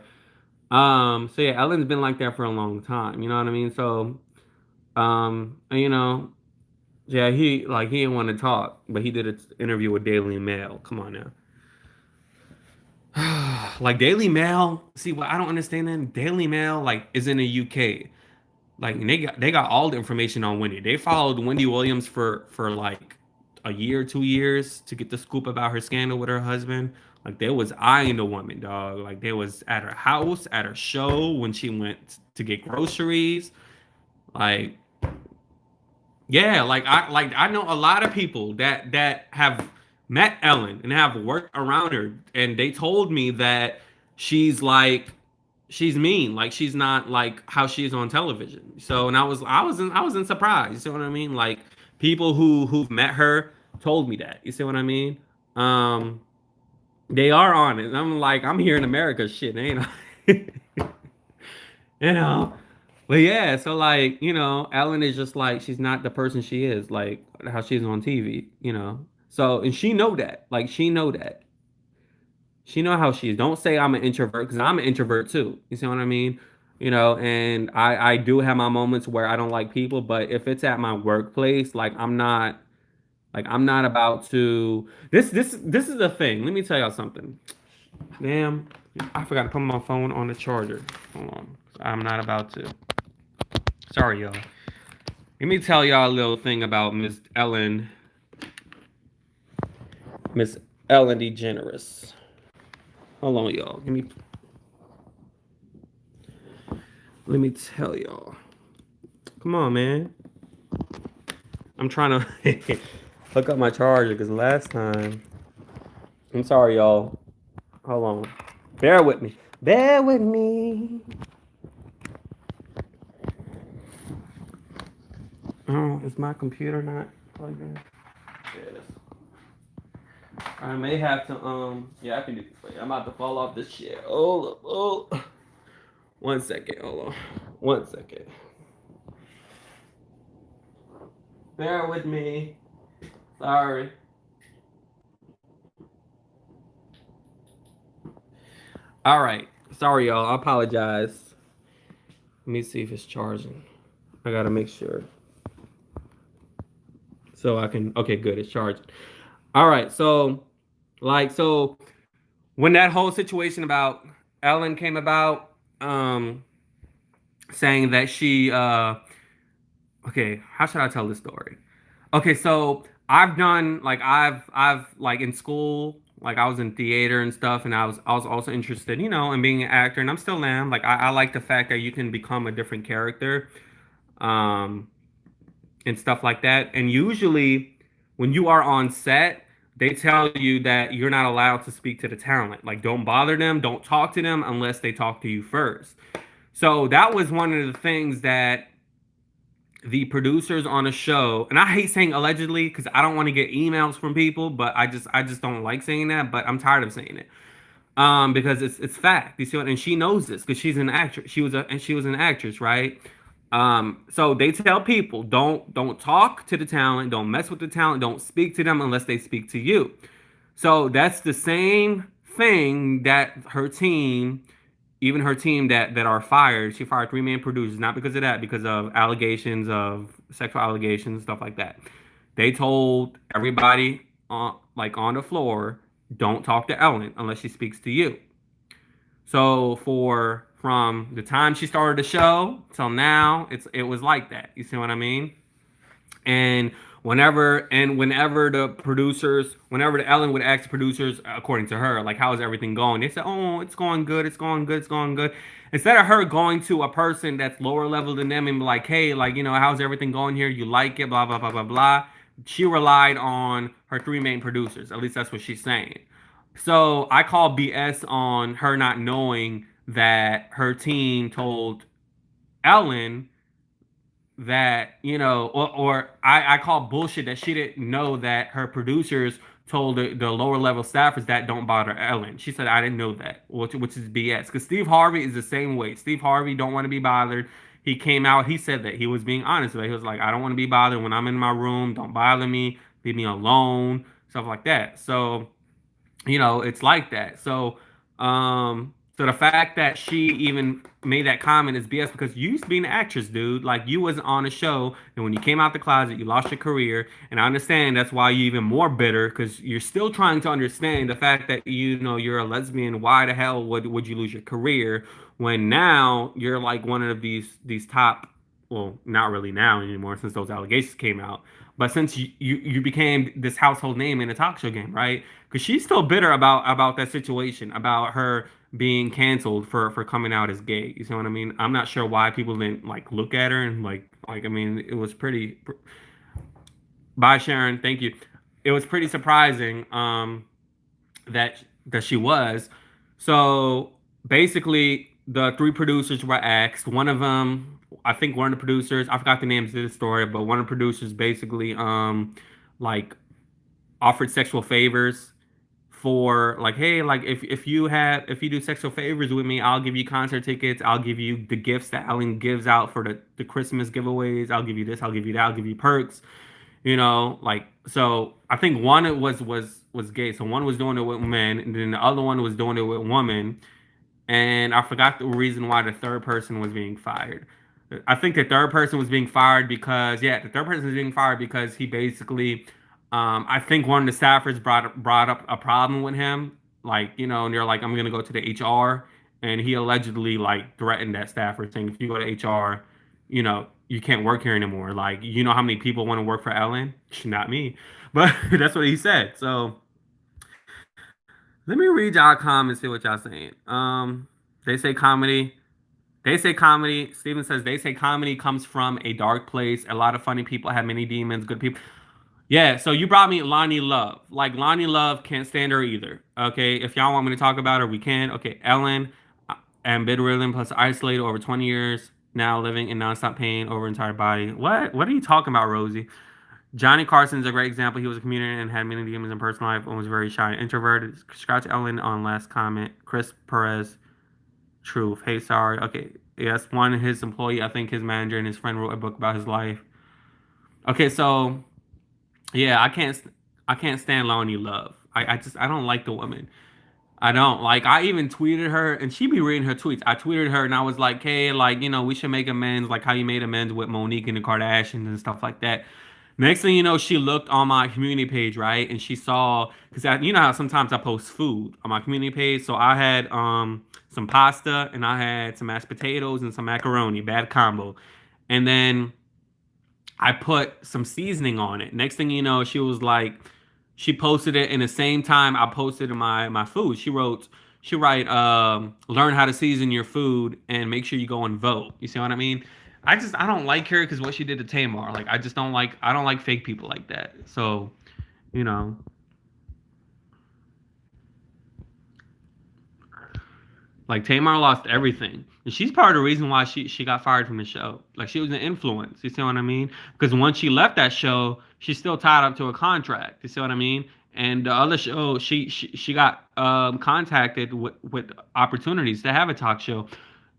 So yeah, Ellen's been like that for a long time. You know what I mean? So and, you know, yeah, he didn't want to talk, but he did an interview with Daily Mail. Come on now. Like Daily Mail, see what I don't understand then, Daily Mail like is in the UK. Like and they got all the information on Wendy. They followed Wendy Williams for like a year, 2 years to get the scoop about her scandal with her husband. Like they was eyeing the woman, dog. Like they was at her house, at her show when she went to get groceries. Like yeah, like I know a lot of people that have met Ellen and have worked around her, and they told me that she's like she's mean, like she's not like how she is on television. So, and I wasn't surprised. You see what I mean? Like people who've met her told me that. You see what I mean? Um, they are on it. And I'm like, I'm here in America, shit, ain't I? You know. But yeah, so like, you know, Ellen is just like she's not the person she is, like how she's on TV, you know. So and she know that. Like she know that. She know how she is. Don't say I'm an introvert because I'm an introvert too. You see what I mean? You know, and I do have my moments where I don't like people, but if it's at my workplace, I'm not about to this is the thing. Let me tell y'all something. Damn, I forgot to put my phone on the charger. Hold on. I'm not about to. Sorry, y'all. Let me tell y'all a little thing about Miss Ellen DeGeneres. Hold on, y'all. Let me tell y'all. Come on, man. I'm trying to hook up my charger because last time. I'm sorry, y'all. Hold on. Bear with me. Bear with me. Oh, is my computer not plugged in? Yes. I may have to. Yeah, I can do this. Wait, I'm about to fall off this chair. Oh. 1 second. Hold on. 1 second. Bear with me. Sorry. All right. Sorry, y'all. I apologize. Let me see if it's charging. I gotta make sure. So I can. Okay, good. It's charging. All right. So when that whole situation about Ellen came about, saying that she, okay, how should I tell this story? Okay, so I've like in school, like I was in theater and stuff, and I was also interested, you know, in being an actor, and I'm still am. Like I like the fact that you can become a different character, um, and stuff like that. And usually, when you are on set, they tell you that you're not allowed to speak to the talent. Like don't bother them, don't talk to them unless they talk to you first. So that was one of the things that the producers on a show, and I hate saying allegedly because I don't want to get emails from people, but I just don't like saying that, but I'm tired of saying it. Because it's fact. You see what? And she knows this because she's an actress. She was an actress, right? So they tell people don't talk to the talent, don't mess with the talent, don't speak to them unless they speak to you. So that's the same thing that even her team that are fired, she fired three main producers, not because of that, because of allegations of sexual allegations, stuff like that. They told everybody on the floor, don't talk to Ellen unless she speaks to you. So for from the time she started the show till now, it was like that. You see what I mean? And whenever the Ellen would ask the producers, according to her, like how's everything going, they said, oh, it's going good, it's going good, it's going good. Instead of her going to a person that's lower level than them and be like, hey, like, you know, how's everything going here, you like it, blah blah blah blah blah, she relied on her three main producers. At least that's what she's saying. So I call BS on her not knowing that her team told Ellen that, you know, or I call bullshit that she didn't know that her producers told the lower level staffers that don't bother Ellen. She said, I didn't know that, which is BS. Because Steve Harvey is the same way. Steve Harvey don't want to be bothered. He came out, he said that. He was being honest with it. He was like, I don't want to be bothered when I'm in my room. Don't bother me. Leave me alone. Stuff like that. So, it's like that. So the fact that she even made that comment is BS because you used to be an actress, dude. Like you was on a show, and when you came out the closet, you lost your career. And I understand that's why you're even more bitter because you're still trying to understand the fact that you're a lesbian. Why the hell would you lose your career when now you're like one of these top, well, not really now anymore since those allegations came out. But since you became this household name in a talk show game, right? Because she's still bitter about that situation, about her being canceled for coming out as gay. You see what I mean? I'm not sure why people didn't like look at her and I mean it was pretty. Bye Sharon, thank you. It was pretty surprising that she was. So basically, the three producers were asked. One of them, I think, one of the producers, I forgot the names of the story, but one of the producers basically like offered sexual favors for like, hey, like if you do sexual favors with me, I'll give you concert tickets, I'll give you the gifts that Ellen gives out for the Christmas giveaways, I'll give you this, I'll give you that, I'll give you perks, like so I think one was gay, so one was doing it with men, and then the other one was doing it with women, and I forgot the reason why the third person was being fired. I think the third person was being fired because the third person was being fired because he basically, I think one of the staffers brought up a problem with him, like and they're like, I'm gonna go to the HR, and he allegedly like threatened that staffer, saying if you go to HR, you can't work here anymore. Like, how many people want to work for Ellen? Not me, but that's what he said. So let me read y'all comments, see what y'all saying. They say comedy. They say comedy. Steven says they say comedy comes from a dark place. A lot of funny people have many demons. Good people. Yeah. So you brought me Loni Love. Like Loni Love can't stand her either. Okay. If y'all want me to talk about her, we can. Okay. Ellen and bedridden plus isolated over 20 years. Now living in nonstop pain over entire body. What? What are you talking about, Rosie? Johnny Carson's a great example. He was a comedian and had many demons in personal life and was very shy and introverted. Scratch Ellen on last comment. Chris Perez. Truth. Hey, sorry. Okay. Yes, one his employee, I think his manager and his friend wrote a book about his life. Okay, so yeah, I can't stand Loni Love. I don't like the woman. I don't like. I even tweeted her, and she be reading her tweets. I tweeted her, and I was like, "Hey, like we should make amends, like how you made amends with Monique and the Kardashians and stuff like that." Next thing you know, she looked on my community page, right, and she saw because you know how sometimes I post food on my community page. So I had some pasta and I had some mashed potatoes and some macaroni, bad combo, and then I put some seasoning on it. Next thing you know, she was like, she posted it in the same time I posted my food. She write learn how to season your food and make sure you go and vote. You see what I mean? I don't like her because what she did to Tamar. Like I don't like fake people like that. So you know Like Tamar lost everything, and she's part of the reason why she got fired from the show. Like she was an influence. You see what I mean? Because once she left that show, she's still tied up to a contract. You see what I mean? And the other show, she got contacted with opportunities to have a talk show.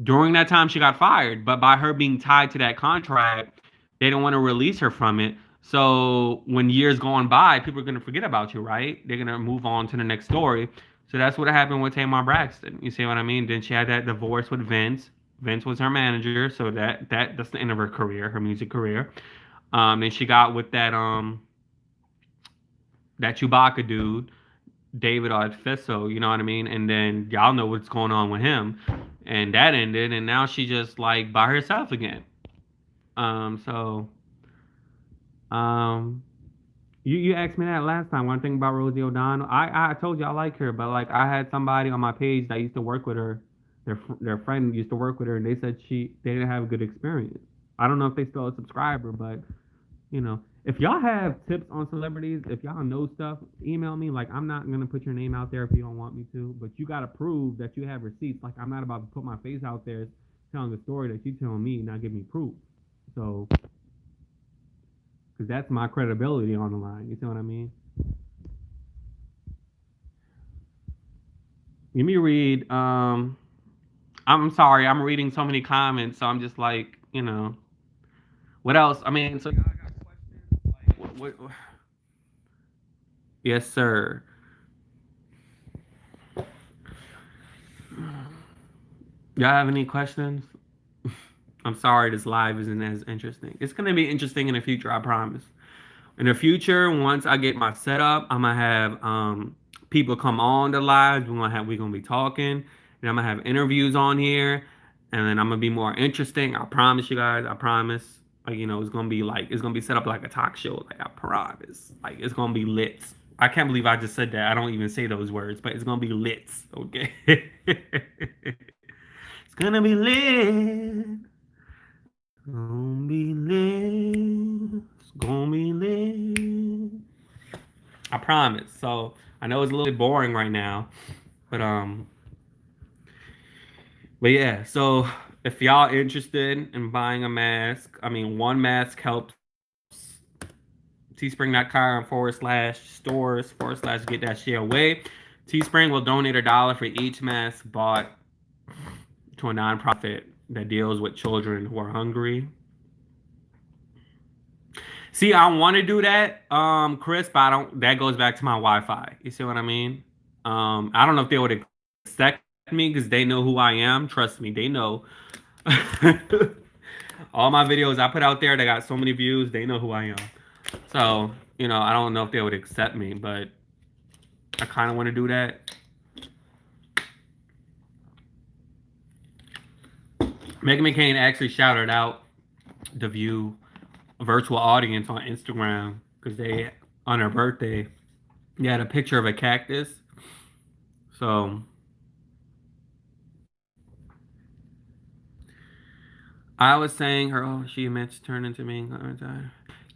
During that time, she got fired. But by her being tied to that contract, they don't want to release her from it. So when years go on by, people are gonna forget about you, right? They're gonna move on to the next story. So that's what happened with Tamar Braxton. You see what I mean? Then she had that divorce with Vince. Vince was her manager, so that's the end of her career, her music career. Then she got with that Chewbacca dude, David Artificio, you know what I mean? And then y'all know what's going on with him. And that ended, and now she just like by herself again. So um you asked me that last time. One thing about Rosie O'Donnell, I told you I like her, but like I had somebody on my page that used to work with her, their friend used to work with her, and they said they didn't have a good experience. I don't know if they still a subscriber, but if y'all have tips on celebrities, if y'all know stuff, email me. Like I'm not gonna put your name out there if you don't want me to, but you gotta prove that you have receipts. Like I'm not about to put my face out there telling a story that you telling me, not give me proof. So because that's my credibility on the line. You see what I mean? Let me read. I'm sorry, I'm reading so many comments, so I'm just like, what else? I mean, so y'all got questions? Like, yes, sir. Y'all have any questions? I'm sorry, this live isn't as interesting. It's gonna be interesting in the future, I promise. In the future, once I get my setup, I'm gonna have people come on the live. We're gonna be talking, and I'm gonna have interviews on here, and then I'm gonna be more interesting. I promise you guys. I promise. Like it's gonna be set up like a talk show. Like I promise. Like it's gonna be lit. I can't believe I just said that. I don't even say those words, but it's gonna be lit. Okay. It's gonna be lit. Gonna be lit. It's gonna be lit. I promise. So I know it's a little bit boring right now, but but yeah. So if y'all interested in buying a mask, I mean, one mask helps. Teespring.com/stores/get that shit away. Teespring will donate $1 for each mask bought to a nonprofit that deals with children who are hungry. See, I want to do that, Chris, but I don't. That goes back to my Wi-Fi. You see what I mean? I don't know if they would accept me because they know who I am. Trust me, they know. All my videos I put out there, they got so many views. They know who I am. So I don't know if they would accept me, but I kind of want to do that. Megyn McCain actually shouted out the View virtual audience on Instagram because they, on her birthday, they had a picture of a cactus. So I was saying her, oh, she meant to turn into me.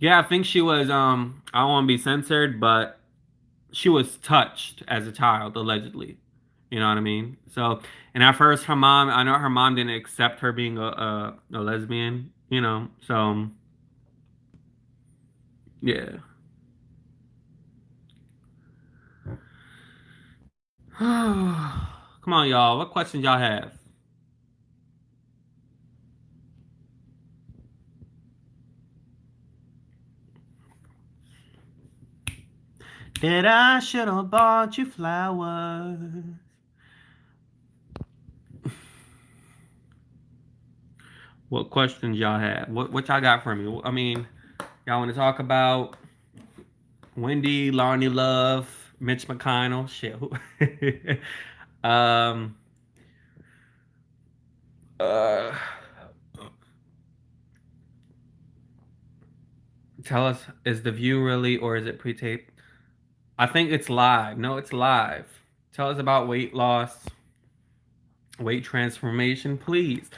Yeah, I think she was, I don't want to be censored, but she was touched as a child, allegedly. You know what I mean? So, and at first, her mom, I know her mom didn't accept her being a lesbian, so, yeah. Come on, y'all. What questions y'all have? That I should have bought you flowers. What questions y'all have? What y'all got for me? I mean, y'all want to talk about Wendy, Loni Love, Mitch McConnell? Shit. um. Uh. Tell us, is the view really or is it pre-taped? I think it's live. No, it's live. Tell us about weight loss, weight transformation, please.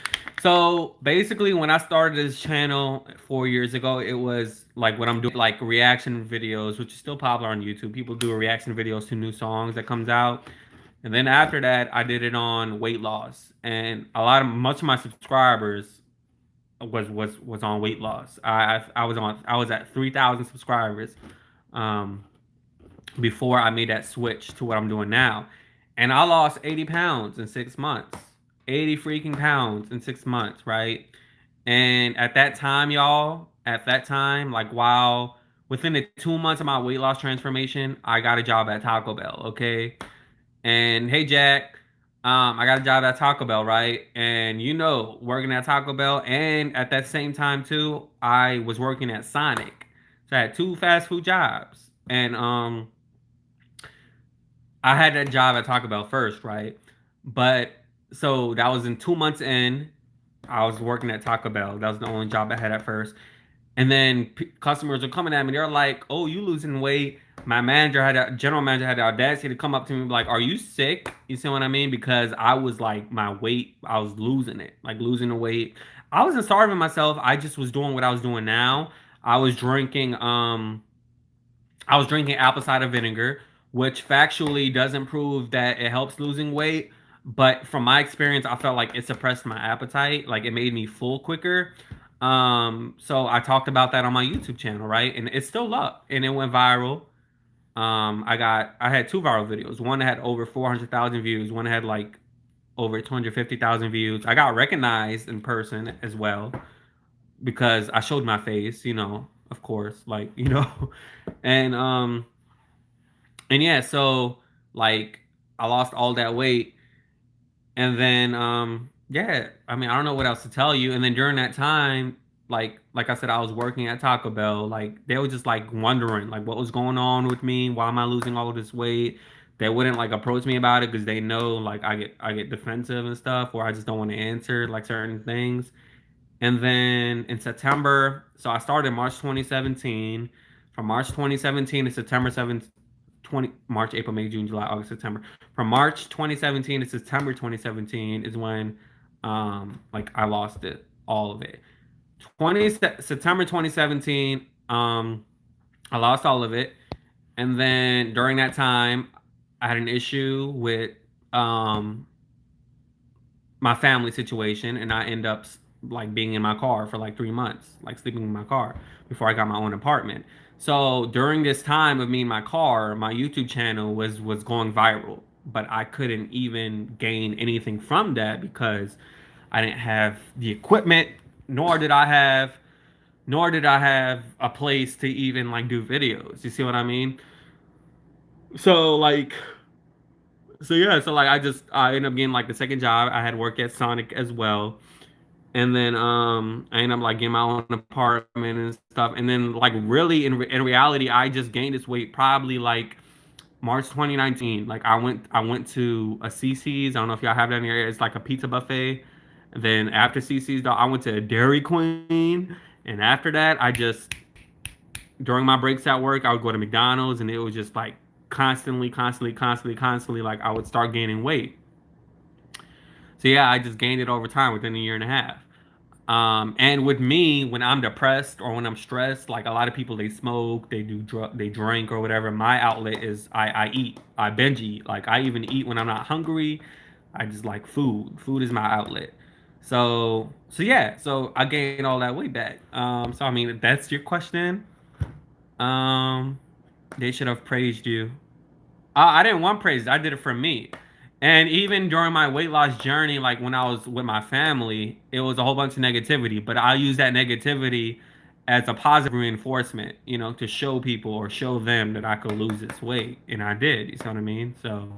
So basically, when I started this channel 4 years ago, it was like what I'm doing, like reaction videos, which is still popular on YouTube. People do reaction videos to new songs that comes out. And then after that, I did it on weight loss, and much of my subscribers was on weight loss. I was at 3,000 subscribers um, before I made that switch to what I'm doing now, and I lost 80 pounds in 6 months. 80 freaking pounds in 6 months, right? And at that time, y'all, at that time, like while within the 2 months of my weight loss transformation, I got a job at Taco Bell, okay? And hey, Jack, I got a job at Taco Bell, right? And working at Taco Bell, and at that same time too, I was working at Sonic. So I had two fast food jobs, and I had that job at Taco Bell first, right? But so that was in 2 months in, I was working at Taco Bell. That was the only job I had at first. And then customers were coming at me. They're like, "Oh, you losing weight?" My general manager had the audacity to come up to me and be like, "Are you sick?" You see what I mean? Because I was like, my weight, I was losing it, like losing the weight. I wasn't starving myself. I just was doing what I was doing now. I was drinking, I was drinking apple cider vinegar, which factually doesn't prove that it helps losing weight. But from my experience, I felt like it suppressed my appetite. Like it made me full quicker. So I talked about that on my YouTube channel, right? And it's still up and it went viral. I had two viral videos. One that had over 400,000 views. One that had like over 250,000 views. I got recognized in person as well because I showed my face, of course, like, and and yeah, so like I lost all that weight. And then yeah, I mean, I don't know what else to tell you. And then during that time, like I said, I was working at Taco Bell. Like they were just like wondering like what was going on with me, why am I losing all of this weight? They wouldn't like approach me about it because they know like I get defensive and stuff, or I just don't want to answer like certain things. And then in September, so I started March 2017. From March 2017 to September 7th, March, April, May, June, July, August, September. From March 2017 to September 2017 is when like I lost it, all of it. 20 September 2017, I lost all of it. And then during that time, I had an issue with um my family situation, and I end up like being in my car for like 3 months, like sleeping in my car before I got my own apartment. So during this time of me in my car, my YouTube channel was going viral, but I couldn't even gain anything from that because I didn't have the equipment, nor did I have nor did I have a place to even like do videos. You see what I mean? So like so yeah, so like I ended up getting like the second job. I had work at Sonic as well. And then I ended up like getting my own apartment and stuff. And then like really in reality, I just gained this weight probably like March 2019. Like I went to a CC's. I don't know if y'all have that in your area. It's like a pizza buffet. And then after CC's, though, I went to a Dairy Queen. And after that, I just during my breaks at work, I would go to McDonald's, and it was just like constantly, like I would start gaining weight. So yeah, I just gained it over time within a year and a half. And with me, when I'm depressed or when I'm stressed, like a lot of people, they smoke, they drink or whatever. My outlet is I eat, I binge eat. Like I even eat when I'm not hungry. I just like food. Food is my outlet. So yeah, so I gained all that weight back. So I mean, if that's your question. Um, they should have praised you. I didn't want praise. I did it for me. And even during my weight loss journey, like when I was with my family, it was a whole bunch of negativity. But I use that negativity as a positive reinforcement, to show people or show them that I could lose this weight. And I did. You see what I mean? So,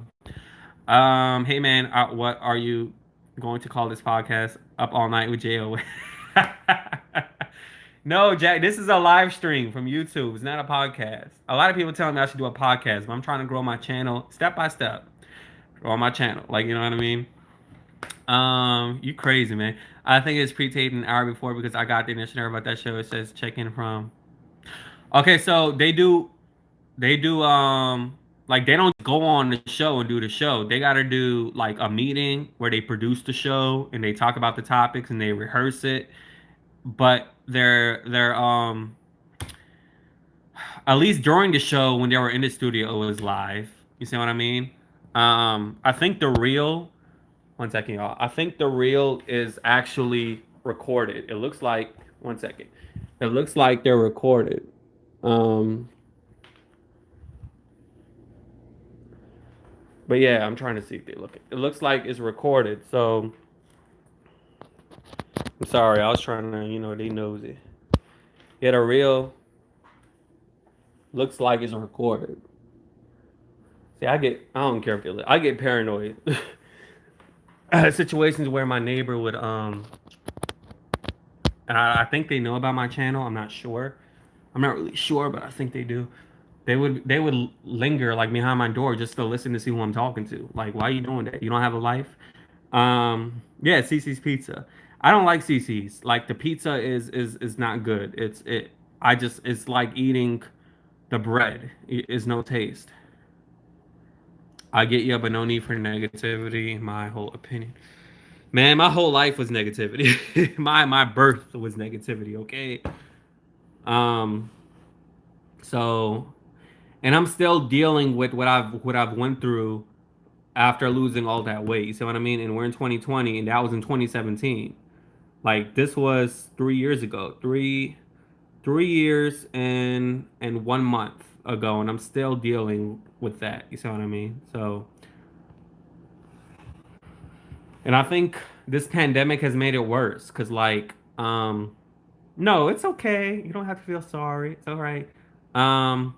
hey man, what are you going to call this podcast? Up All Night with J.O. No, Jack, this is a live stream from YouTube. It's not a podcast. A lot of people tell me I should do a podcast, but I'm trying to grow my channel step by step. Grow my channel. Like, you know what I mean? You crazy, man. I think it's pre-taped an hour before because I got the initiative about that show. It says check in from. Okay, so they do like they don't go on the show and do the show. They gotta do like a meeting where they produce the show and they talk about the topics and they rehearse it. But they're at least during the show when they were in the studio it was live. You see what I mean? I think the real one second, y'all. I think the reel is actually recorded. It looks like one second. It looks like they're recorded. Um, but yeah, I'm trying to see if they look. It looks like it's recorded. So I'm sorry. I was trying to, they nosy. Yeah, the reel looks like it's recorded. See, I don't care if they. I get paranoid. Situations where my neighbor would and I think they know about my channel. I'm not sure. I'm not really sure, but I think they do. They would linger like behind my door just to listen to see who I'm talking to. Like, why are you doing that? You don't have a life? Yeah, CC's Pizza. I don't like CC's. Like the pizza is not good. It's like eating the bread. It's no taste. I get you, but no need for negativity. My whole opinion. Man, my whole life was negativity. My birth was negativity, okay? Um so and I'm still dealing with what I've went through after losing all that weight. You see what I mean? And we're in 2020 and that was in 2017. Like this was 3 years ago. 3 years and 1 month. ago, and I'm still dealing with that. You see what I mean? So, and I think this pandemic has made it worse because, like, no, it's okay. You don't have to feel sorry. It's all right. Um,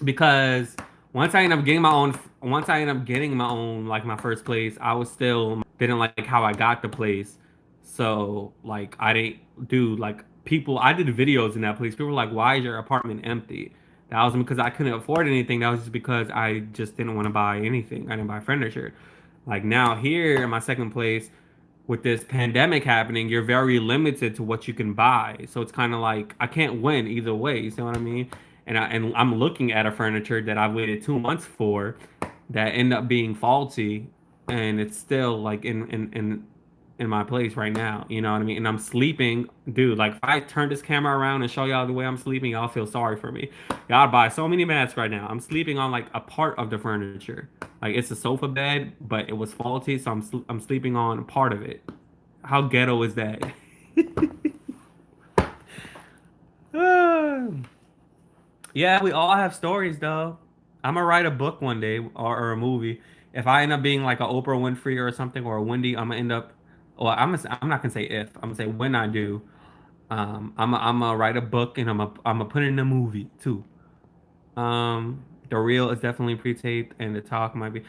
because once I ended up getting my own, like, my first place, I was still didn't like how I got the place. So, like, I didn't do, like, people I did videos in that place. People were like, why is your apartment empty? That wasn't because I couldn't afford anything. That was just because I just didn't want to buy anything. I didn't buy furniture. Like, now here in my second place, with this pandemic happening, you're very limited to what you can buy. So it's kind of like I can't win either way. You see what I mean? And I'm looking at a furniture that I've waited 2 months for, that end up being faulty, and it's still like in my place right now. You know what I mean? And I'm sleeping, dude. Like, if I turn this camera around and show y'all the way I'm sleeping, y'all feel sorry for me. Y'all buy so many masks right now. I'm sleeping on like a part of the furniture. Like, it's a sofa bed, but it was faulty, so I'm sleeping on part of it. How ghetto is that? Yeah, we all have stories though. I'm gonna write a book one day, or a movie. If I end up being like a Oprah Winfrey or something, or a Wendy, I'm gonna end up. Well, I'm not gonna say if. I'm gonna say when I do. I'm gonna write a book, and I'm gonna put it in a movie too. The reel is definitely pre-taped, and the talk might be.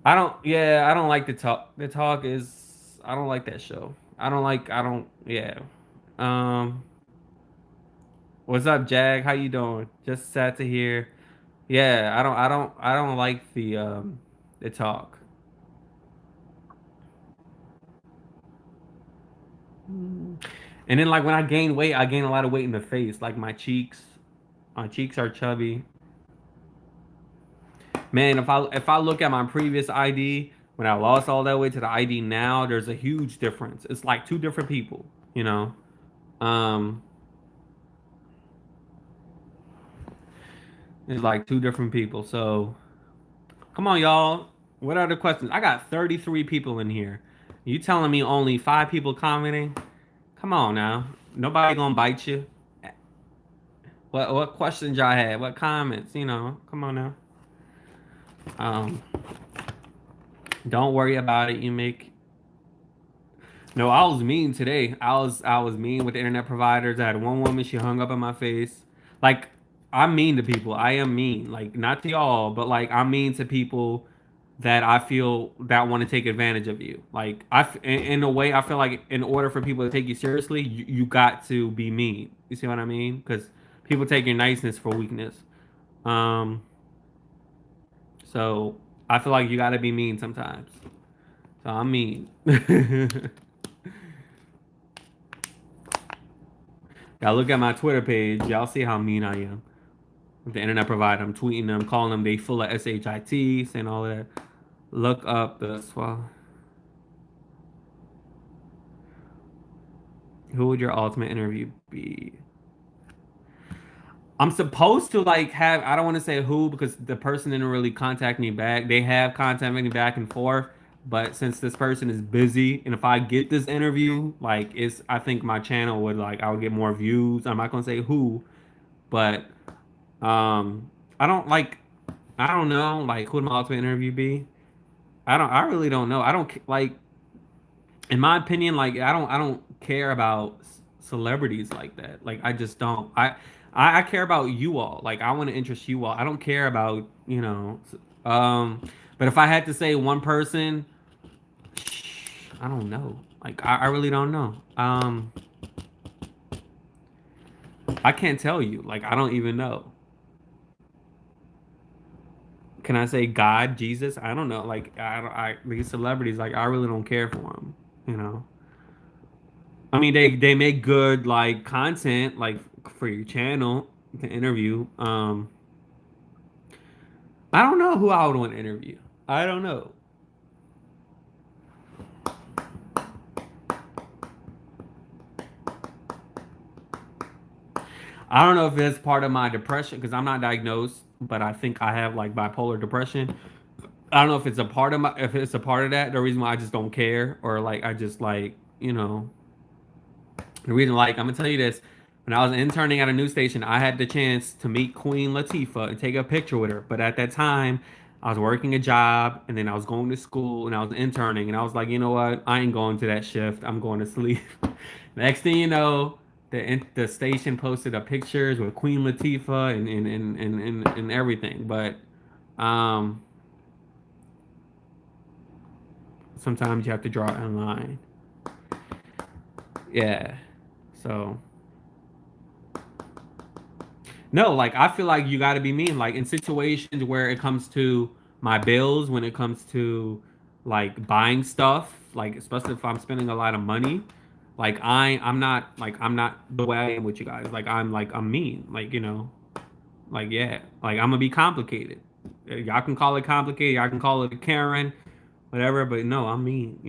I don't. Yeah, I don't like the talk. The talk is. I don't like that show. I don't like. I don't. Yeah. Um. What's up, Jag? How you doing? Just sad to hear. Yeah, I don't like the talk. And then, like, when I gain weight, I gain a lot of weight in the face. Like, my cheeks are chubby. Man, if I look at my previous ID when I lost all that weight to the ID now, there's a huge difference. It's like two different people, you know. Um, it's like two different people. So come on, y'all. What are the questions? I got 33 people in here. You telling me only 5 people commenting? Come on now. Nobody gonna bite you. What questions y'all had? What comments? Come on now. Um, don't worry about it. You make. No, I was mean today. I was mean with the internet providers. I had one woman. She hung up in my face. Like, I'm mean to people. I am mean. Like, not to y'all, but like, I'm mean to people that I feel that want to take advantage of you. Like, in a way, I feel like in order for people to take you seriously, you got to be mean. You see what I mean? Because people take your niceness for weakness. Um, so I feel like you got to be mean sometimes. So I'm mean. Y'all look at my Twitter page. Y'all see how mean I am. With the internet provider, I'm tweeting them, calling them they full of shit, saying all that. Look up the swell. Who would your ultimate interview be? I'm supposed to, like, have, I don't want to say who because the person didn't really contact me back. They have contacted me back and forth, but since this person is busy, and if I get this interview, like, I think my channel would, like, I would get more views. I'm not gonna say who, but I don't like, I don't know, like, who would my ultimate interview be? I really don't know. I don't like, in my opinion, like, I don't care about celebrities like that. Like, I just don't. I care about you all. Like, I want to interest you all. I don't care about, um but if I had to say one person, I don't know. Like, I really don't know. I can't tell you. Like, I don't even know. Can I say God, Jesus? I don't know. Like, these celebrities, like, I really don't care for them. You know. I mean, they make good, like, content, like, for your channel to interview. I don't know who I would want to interview. I don't know. I don't know if it's part of my depression because I'm not diagnosed, but I think I have, like, bipolar depression. I don't know if it's a part of that. The reason why I just don't care, or, like, I just, like, the reason, like, I'm gonna tell you this. When I was interning at a news station, I had the chance to meet Queen Latifah and take a picture with her. But at that time, I was working a job and then I was going to school and I was interning. And I was like, you know what? I ain't going to that shift. I'm going to sleep. Next thing you know, the station posted up pictures with Queen Latifah and everything. But um, sometimes you have to draw a line. Yeah. So no, like I feel like you got to be mean. Like in situations where it comes to my bills, when it comes to like buying stuff, like especially if I'm spending a lot of money, like I'm not the way I am with you guys. Like I'm mean. Like like yeah, like I'm gonna be complicated. Y'all can call it complicated. Y'all can call it a Karen, whatever. But no, I'm mean.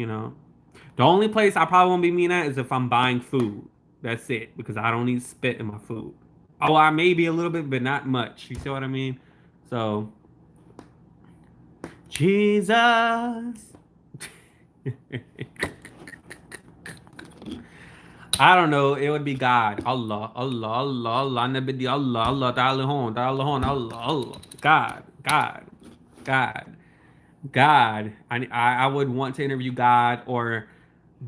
The only place I probably won't be mean at is if I'm buying food. That's it, because I don't need spit in my food. Oh, I may be a little bit, but not much. You see what I mean? So, Jesus. I don't know. It would be God. Allah, Allah, Allah, Allah, Nabi, Allah, Allah, Ta'ala, Ta'ala, Allah, Allah. God, God, God, God. I would want to interview God, or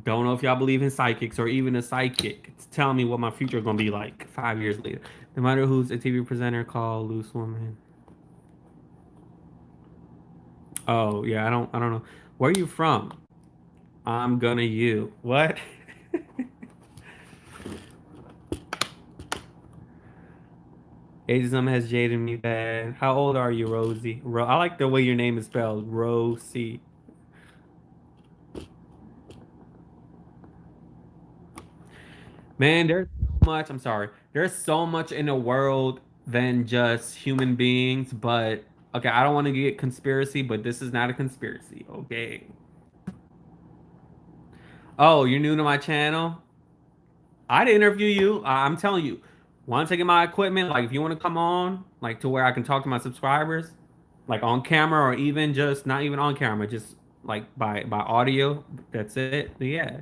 don't know if y'all believe in psychics or even a psychic to tell me what my future is going to be like 5 years later. No matter who's a TV presenter called Loose Woman. Oh yeah, I don't know. Where are you from? I'm gonna you. What? Ageism has jaded me bad. How old are you, Rosie? I like the way your name is spelled, Rosie. Man, there's so much. I'm sorry. There's so much in the world than just human beings. But okay, I don't want to get conspiracy, but this is not a conspiracy. Okay. Oh, you're new to my channel? I'd interview you. I'm telling you, once I get my equipment, like if you want to come on, like to where I can talk to my subscribers, like on camera or even just not even on camera, just like by audio. That's it. Yeah,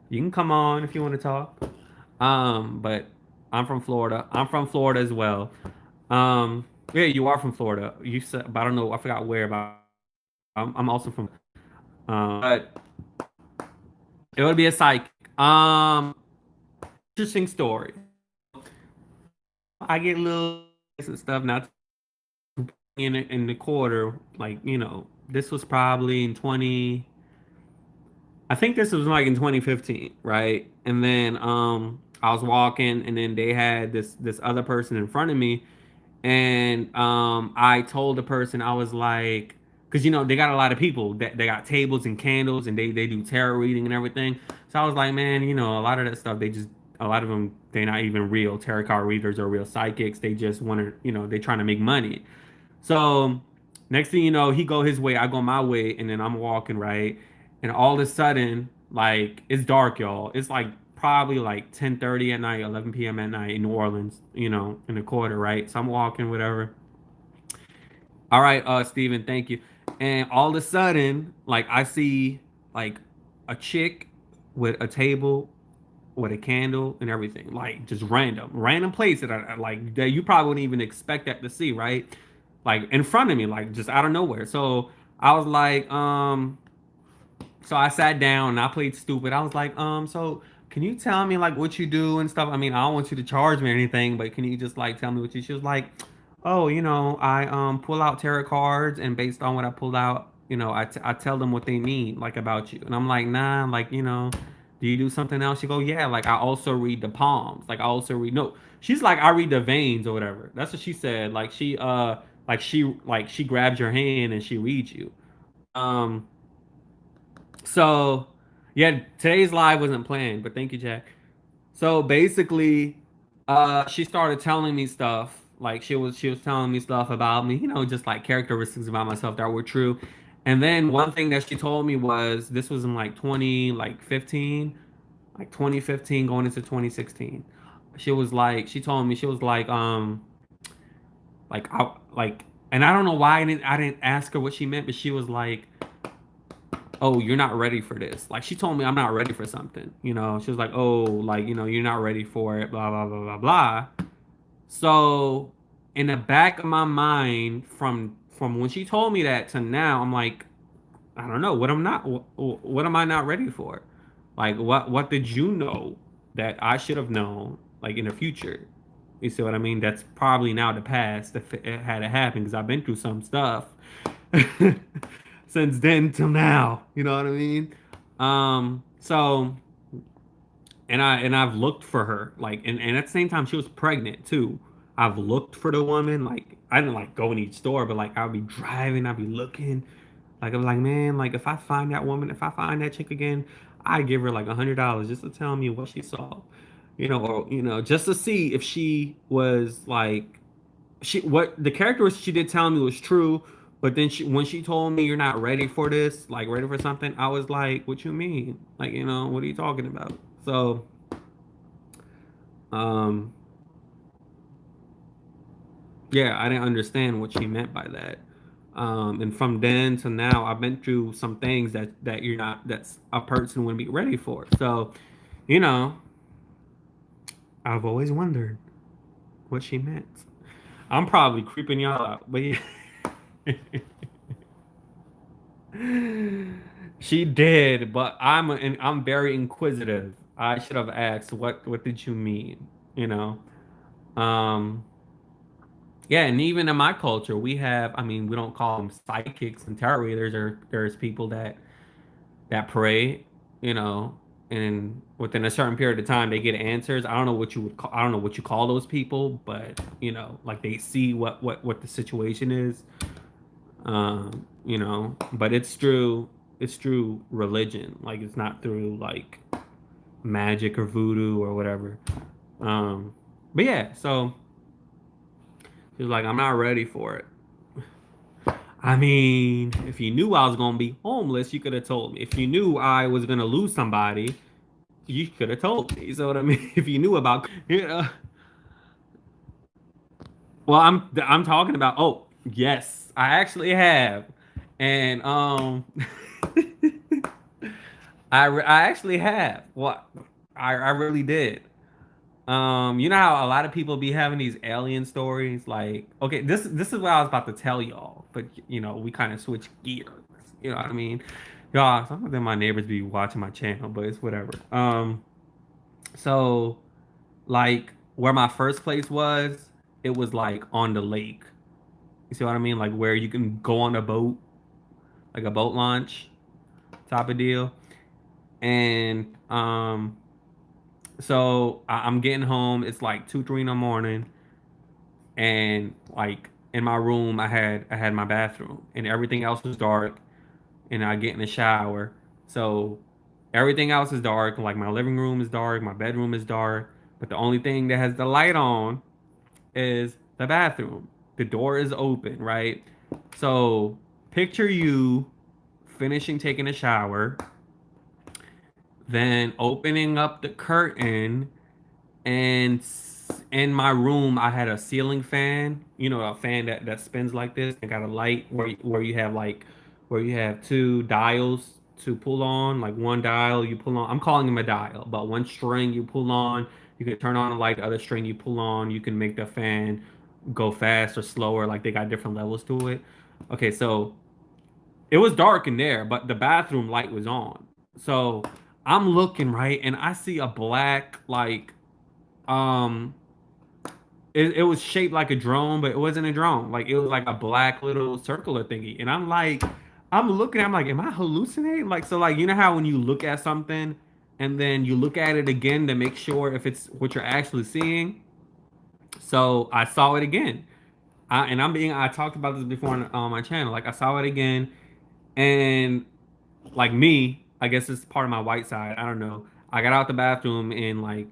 you can come on if you want to talk. But I'm from Florida. I'm from Florida as well. Yeah, you are from Florida. You said, but I don't know. I forgot where. But I'm also from. But it would be a psych. Interesting story. I get little and stuff now in the quarter. Like this was probably in 20. I think this was like in 2015, right? And then I was walking, and then they had this other person in front of me, and I told the person, I was like, because they got a lot of people that they got tables and candles, and they do tarot reading and everything. So I was like, man, a lot of that stuff, a lot of them, they're not even real tarot card readers or real psychics. They just want to, they trying to make money. So next thing you know, he go his way, I go my way, and then I'm walking right, and all of a sudden, like it's dark, y'all. It's like probably like 10:30 at night, 11 p.m. at night in New Orleans, in the quarter, right? So I'm walking, whatever. All right, Steven, thank you. And all of a sudden, like I see like a chick with a table with a candle and everything, like just random place that I like that you probably wouldn't even expect that to see, right? Like in front of me, like just out of nowhere. So I was like, so I sat down and I played stupid. I was like, so can you tell me like what you do and stuff? I mean, I don't want you to charge me or anything, but can you just like tell me what you? She was like, oh, I pull out tarot cards, and based on what I pull out, I tell them what they mean, like about you. And I'm like, nah, like do you do something else? She go, yeah, like I also read the palms, like I also read no. She's like, I read the veins or whatever. That's what she said. Like she grabs your hand and she reads you. Um, so, yeah, today's live wasn't planned, but thank you, Jack. So basically, she started telling me stuff. Like she was telling me stuff about me, just like characteristics about myself that were true. And then one thing that she told me was this was in like 2015 going into 2016. She told me she was like I like, and I don't know why I didn't ask her what she meant, but she was like, oh, you're not ready for this. Like she told me I'm not ready for something. She was like, oh, like you're not ready for it. Blah blah blah blah blah. So in the back of my mind, from when she told me that to now, I'm like, I don't know what I'm not. What am I not ready for? Like what did you know that I should have known? Like in the future, you see what I mean? That's probably now the past if it had it happened because I've been through some stuff since then till now. You know what I mean? So I've looked for her like and at the same time she was pregnant too. I've looked for the woman like I didn't like go in each store, but like I'll be driving, I'll be looking. Like I'm like, man, like if I find that woman, if I find that chick again, I give her like $100 just to tell me what she saw, or just to see if she was like she what the characteristics she did tell me was true. But then when she told me you're not ready for this, like ready for something, I was like, what you mean? Like, what are you talking about? So, um, yeah, I didn't understand what she meant by that. And from then to now, I've been through some things that you're not that's a person wouldn't be ready for. So, you know, I've always wondered what she meant. I'm probably creeping y'all out, but yeah. She did, but I'm very inquisitive. I should have asked what did you mean? You know. Um yeah, and even in my culture, we have I mean, we don't call them psychics and tarot readers or there's people that pray, you know, and within a certain period of time they get answers. I don't know what you would call I don't know what you call those people, but like they see what the situation is. But it's through religion. Like it's not through like magic or voodoo or whatever. Um, but yeah, so she was like, I'm not ready for it. I mean, if you knew I was gonna be homeless, you could have told me. If you knew I was gonna lose somebody, you could have told me. So what I mean, if you knew about, well, I'm talking about. Oh, yes, I actually have, and I actually have. Well, I really did. You know how a lot of people be having these alien stories? Like, okay, this is what I was about to tell y'all, but we kind of switch gears. You know what I mean? Y'all, some of them my neighbors be watching my channel, but it's whatever. So like where my first place was, it was like on the lake. You see what I mean? Like where you can go on a boat, like a boat launch type of deal. And so I'm getting home. It's like 2, 3 in the morning, and like in my room, I had my bathroom, and everything else was dark. And I get in the shower, so everything else is dark. Like my living room is dark, my bedroom is dark, but the only thing that has the light on is the bathroom. The door is open, right? So picture you finishing taking a shower, then opening up the curtain, and in my room I had a ceiling fan, a fan that spins like this and got a light where you have like where you have two dials to pull on, like one dial you pull on. I'm calling them a dial, but one string you pull on, you can turn on the light. The other string you pull on, you can make the fan go fast or slower. Like they got different levels to it. Okay, so it was dark in there, but the bathroom light was on. So I'm looking right, and I see a black um it was shaped like a drone, but it wasn't a drone. Like it was like a black little circular thingy. And I'm looking, I'm like, am I hallucinating? Like, so like, you know how when you look at something and then you look at it again to make sure if it's what you're actually seeing. So I saw it again. I talked about this before on my channel. Like I saw it again, and like me, I guess it's part of my white side. I don't know. I got out the bathroom and like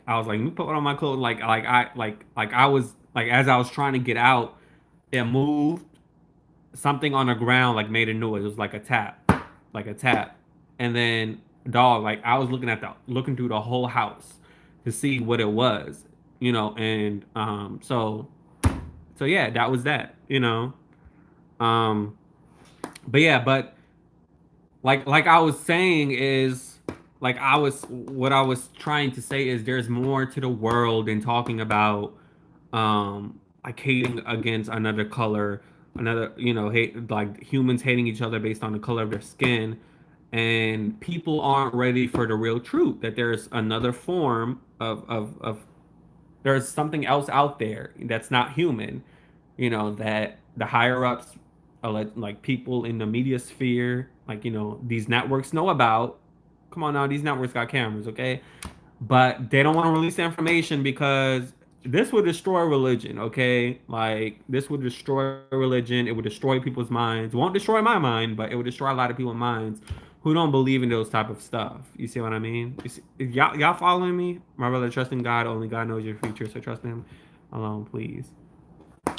I was like, let me put on my clothes. Like I was like as I was trying to get out, it moved. Something on the ground like made a noise. It was like a tap. And then dog, like I was looking through the whole house to see what it was, and so yeah, that was that. Um, but yeah, but like I was saying is like I was what I was trying to say is there's more to the world than talking about like hating against another color, another, you know, hate, like humans hating each other based on the color of their skin. And people aren't ready for the real truth that there's another form of there's something else out there that's not human, you know, that the higher ups, like people in the media sphere, like, you know, these networks know about. Come on now, these networks got cameras, okay? But they don't want to release the information because this would destroy religion, okay? Like, this would destroy religion. It would destroy people's minds. It won't destroy my mind, but it would destroy a lot of people's minds who don't believe in those type of stuff. You see what I mean? You see, y'all following me? My brother, trust in God. Only God knows your future, so trust in Him alone, please.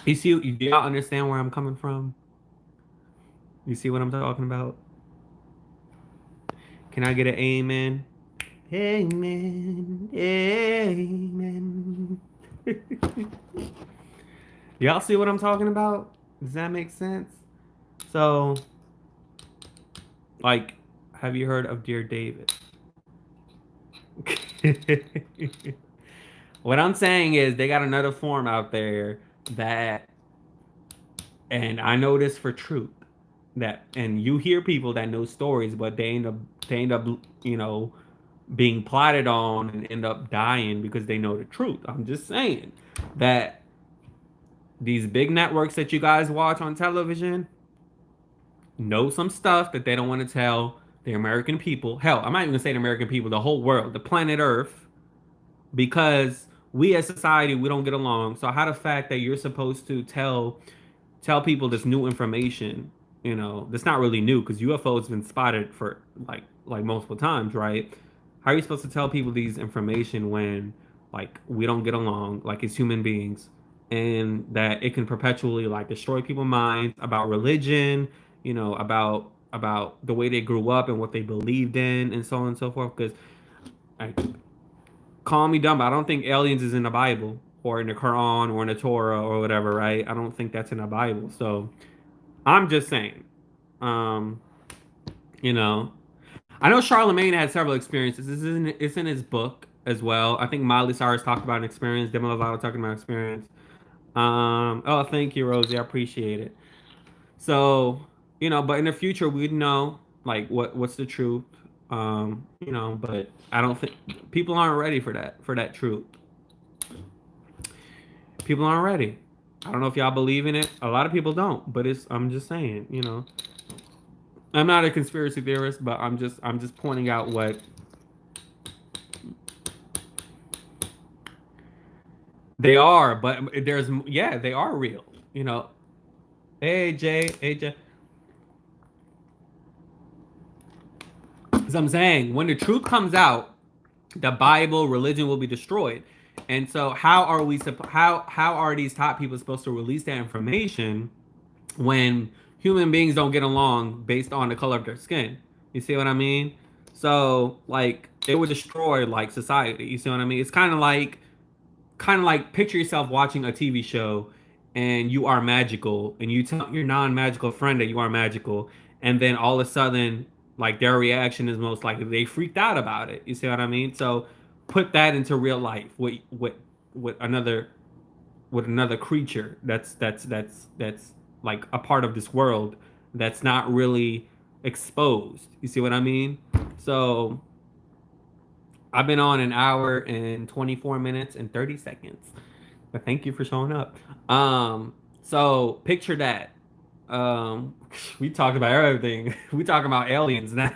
You see, do y'all understand where I'm coming from? You see what I'm talking about? Can I get an amen? Amen. Amen. Y'all see what I'm talking about? Does that make sense? So, like, have you heard of Dear David? What I'm saying is they got another form out there that, and I know this for truth, that, and you hear people that know stories, but they end up, you know, being plotted on and end up dying because they know the truth. I'm just saying that these big networks that you guys watch on television know some stuff that they don't want to tell the American people. Hell, I'm not even gonna say the American people, the whole world, the planet Earth, because we as society we don't get along. So how the fact that you're supposed to tell people this new information, you know, that's not really new because UFOs been spotted for like multiple times, right? How are you supposed to tell people these information when like we don't get along like as human beings, and that it can perpetually like destroy people's minds about religion, you know, about the way they grew up and what they believed in and so on and so forth. Because like, call me dumb, but I don't think aliens is in the Bible or in the Quran or in the Torah or whatever, right? I don't think that's in the Bible. So I'm just saying, um, you know, I know Charlamagne had several experiences. It's in his book as well. I think Miley Cyrus talked about an experience. Demi Lovato talking about experience. Oh, thank you, Rosie. I appreciate it. So, you know, but in the future we'd know like what's the truth. You know, but I don't think people aren't ready for that truth. People aren't ready. I don't know if y'all believe in it. A lot of people don't, but it's I'm just saying, you know. I'm not a conspiracy theorist, but I'm just pointing out what they are, but there's yeah, they are real, you know. Hey Jay, hey Jay. As I'm saying, when the truth comes out, the Bible, religion will be destroyed. And so how are these top people supposed to release that information when human beings don't get along based on the color of their skin? You see what I mean? So like it would destroy like society. You see what I mean? It's kind of like picture yourself watching a TV show and you are magical and you tell your non-magical friend that you are magical, and then all of a sudden like their reaction is most likely they freaked out about it. You see what I mean? So put that into real life with another with another creature that's like a part of this world that's not really exposed. You see what I mean? So I've been on an hour and 24 minutes and 30 seconds. But thank you for showing up. So picture that. Um, we talked about everything. We talking about aliens now.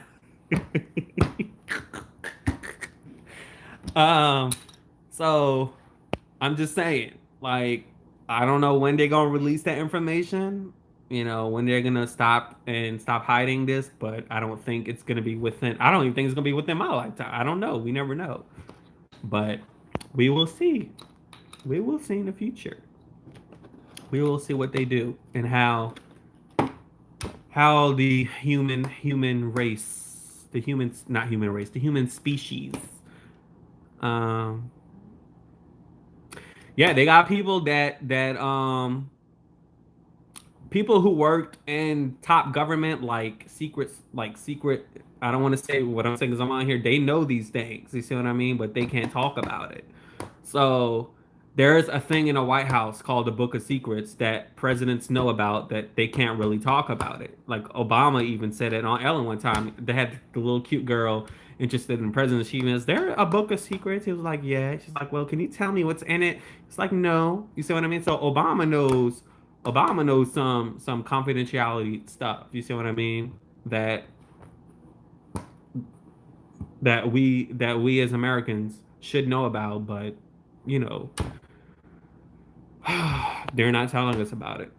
um, so I'm just saying, like, I don't know when they're gonna release that information. You know, when they're gonna stop hiding this, but I don't think it's gonna be within. I don't even think it's gonna be within my lifetime. I don't know. We never know, but we will see. We will see in the future. We will see what they do and how the human race, the humans, not human race, the human species. Um, yeah, they got people that people who worked in top government, like secrets, like secret. I don't want to say what I'm saying because I'm on here. They know these things. You see what I mean? But they can't talk about it. So there's a thing in the White House called the Book of Secrets that presidents know about that they can't really talk about it. Like Obama even said it on Ellen one time. They had the little cute girl interested in the president. She was, "Is there a book of secrets?" He was like, "Yeah." She's like, "Well, can you tell me what's in it?" It's like, "No." You see what I mean? So Obama knows. Obama knows some confidentiality stuff. You see what I mean? That that we as Americans should know about, but you know, they're not telling us about it.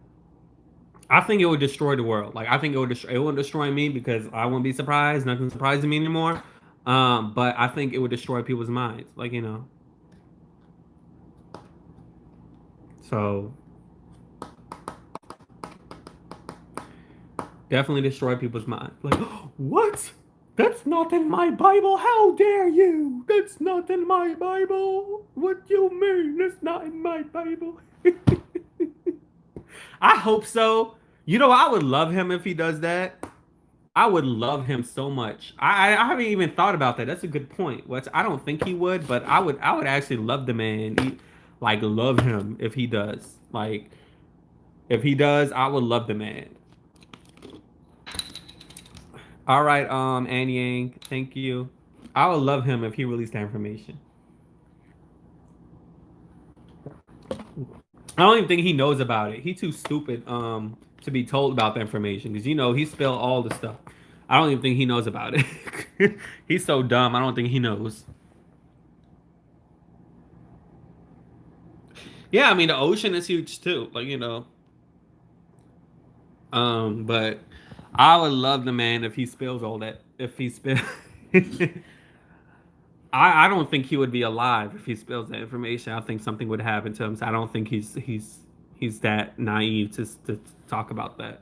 I think it would destroy the world. Like I think it would destroy me because I wouldn't be surprised. Nothing surprises me anymore. But I think it would destroy people's minds. Like so definitely destroy people's minds. Like what? That's not in my Bible. How dare you? That's not in my Bible. What do you mean? That's not in my Bible. I hope so. You know, I would love him if he does that. I would love him so much. I haven't even thought about that. That's a good point. Which I don't think he would, but I would actually love the man. Like love him if he does. Like if he does, I would love the man. All right, An Yang, thank you. I would love him if he released that information. I don't even think he knows about it. He too stupid to be told about the information because he spilled all the stuff. I don't even think he knows about it. He's so dumb. I don't think he knows. Yeah, I mean the ocean is huge too. Like but I would love the man if he spills all that. If he spill, I don't think he would be alive if he spills that information. I think something would happen to him. So I don't think he's that naive to talk about that.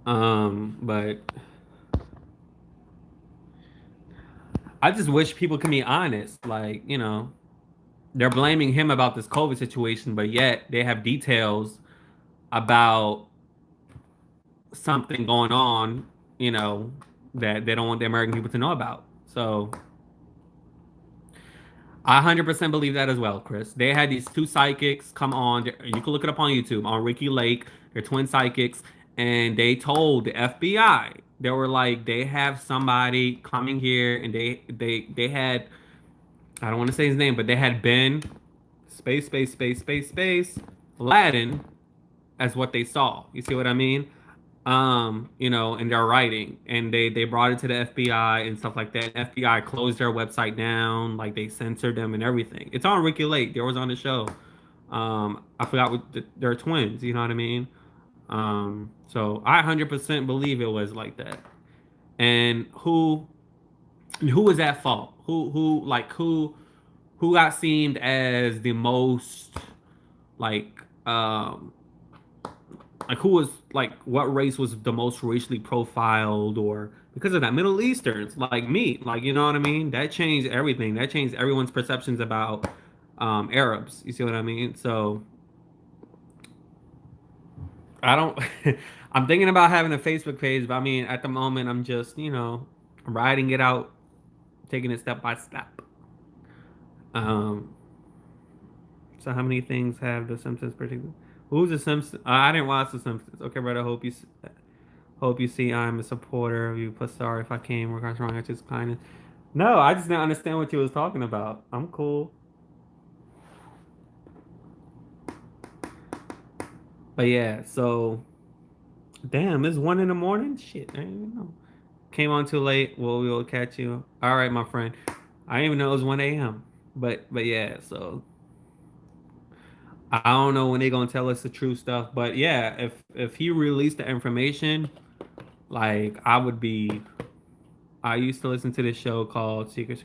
But I just wish people can be honest. Like they're blaming him about this COVID situation, but yet they have details about something going on, you know, that they don't want the American people to know about. So I 100% believe that as well, Chris. They had these two psychics come on. You can look it up on YouTube on Ricky Lake. They're twin psychics, and they told the FBI they were like they have somebody coming here, and they had I don't want to say his name, but they had Ben space Aladdin as what they saw. You see what I mean? In their writing, and they brought it to the FBI and stuff like that. FBI closed their website down, like they censored them and everything. It's on Ricky Lake. There was on the show. I forgot they're twins. You know what I mean? So I 100% believe it was like that. And who was at fault? Who got seen as the most like um like who was like what race was the most racially profiled, or because of that Middle Easterns like me, like you know what I mean? That changed everything. That changed everyone's perceptions about Arabs. You see what I mean? So I don't I'm thinking about having a Facebook page, but I mean at the moment I'm just writing it out, taking it step by step. um so how many things have the Simpsons predicted? Who's the Simpsons? I didn't watch the Simpsons. Okay, brother, hope you see I'm a supporter of you. Plus, sorry if I came across wrong. I just kind of. No, I just didn't understand what you was talking about. I'm cool. But yeah, so damn, it's 1 in the morning. Shit, I didn't even know. Came on too late. Well, we will catch you. All right, my friend. I didn't even know it was 1 a.m. But yeah, so I don't know when they gonna tell us the true stuff. But yeah, if he released the information, like I would be. I used to listen to this show called Secret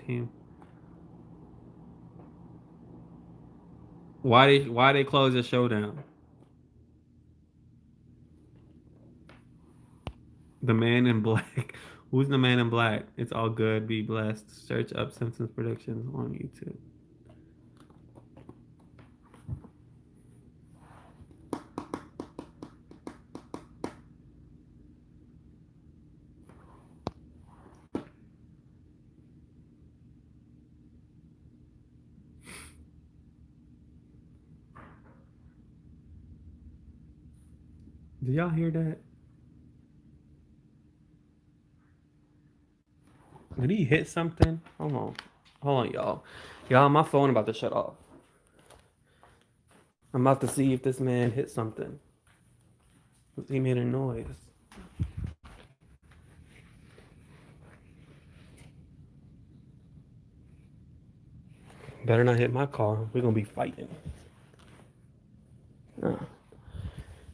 Team. Why they close the show down? The Man in Black. Who's the Man in Black? It's all good. Be blessed. Search up Simpsons Productions on YouTube. Do y'all hear that? Did he hit something? Hold on, y'all. Y'all, my phone about to shut off. I'm about to see if this man hit something. He made a noise. Better not hit my car. We're gonna be fighting.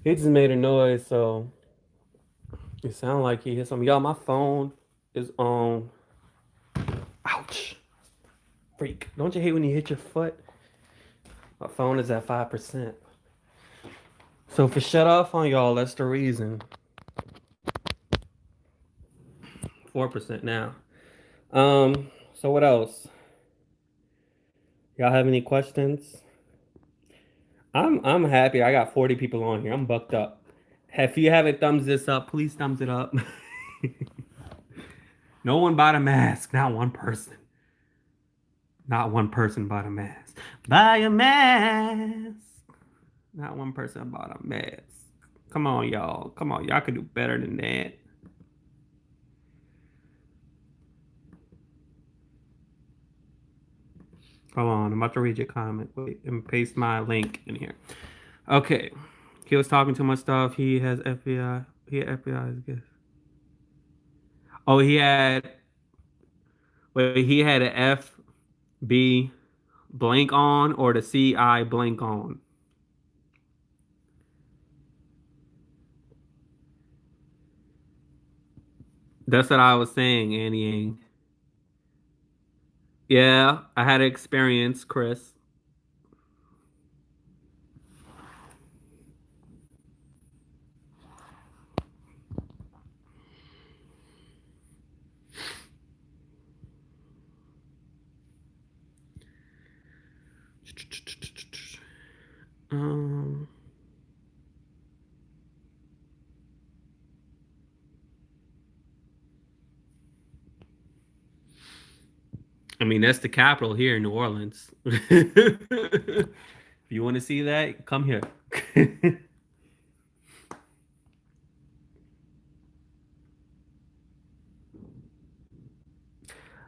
He just made a noise, so it sounded like he hit something. Y'all, my phone is on. Ouch. Freak. Don't you hate when you hit your foot? My phone is at 5%. So if it shut off on y'all, that's the reason. 4% now. So what else? Y'all have any questions? I'm happy. I got 40 people on here. I'm bucked up. If you haven't thumbs this up, please thumbs it up. No one bought a mask. Not one person. Not one person bought a mask. Buy a mask. Not one person bought a mask. Come on, y'all. Come on. Y'all can do better than that. Hold on. I'm about to read your comment. Wait, and paste my link in here. Okay. He was talking too much stuff. He has FBI. He had FBI as guest. Oh, he had. Wait, he had an FB blank on or the CI blank on. That's what I was saying, Annie Yang. Yeah, I had an experience, Chris. Um, I mean, that's the capital here in New Orleans. If you want to see that, come here.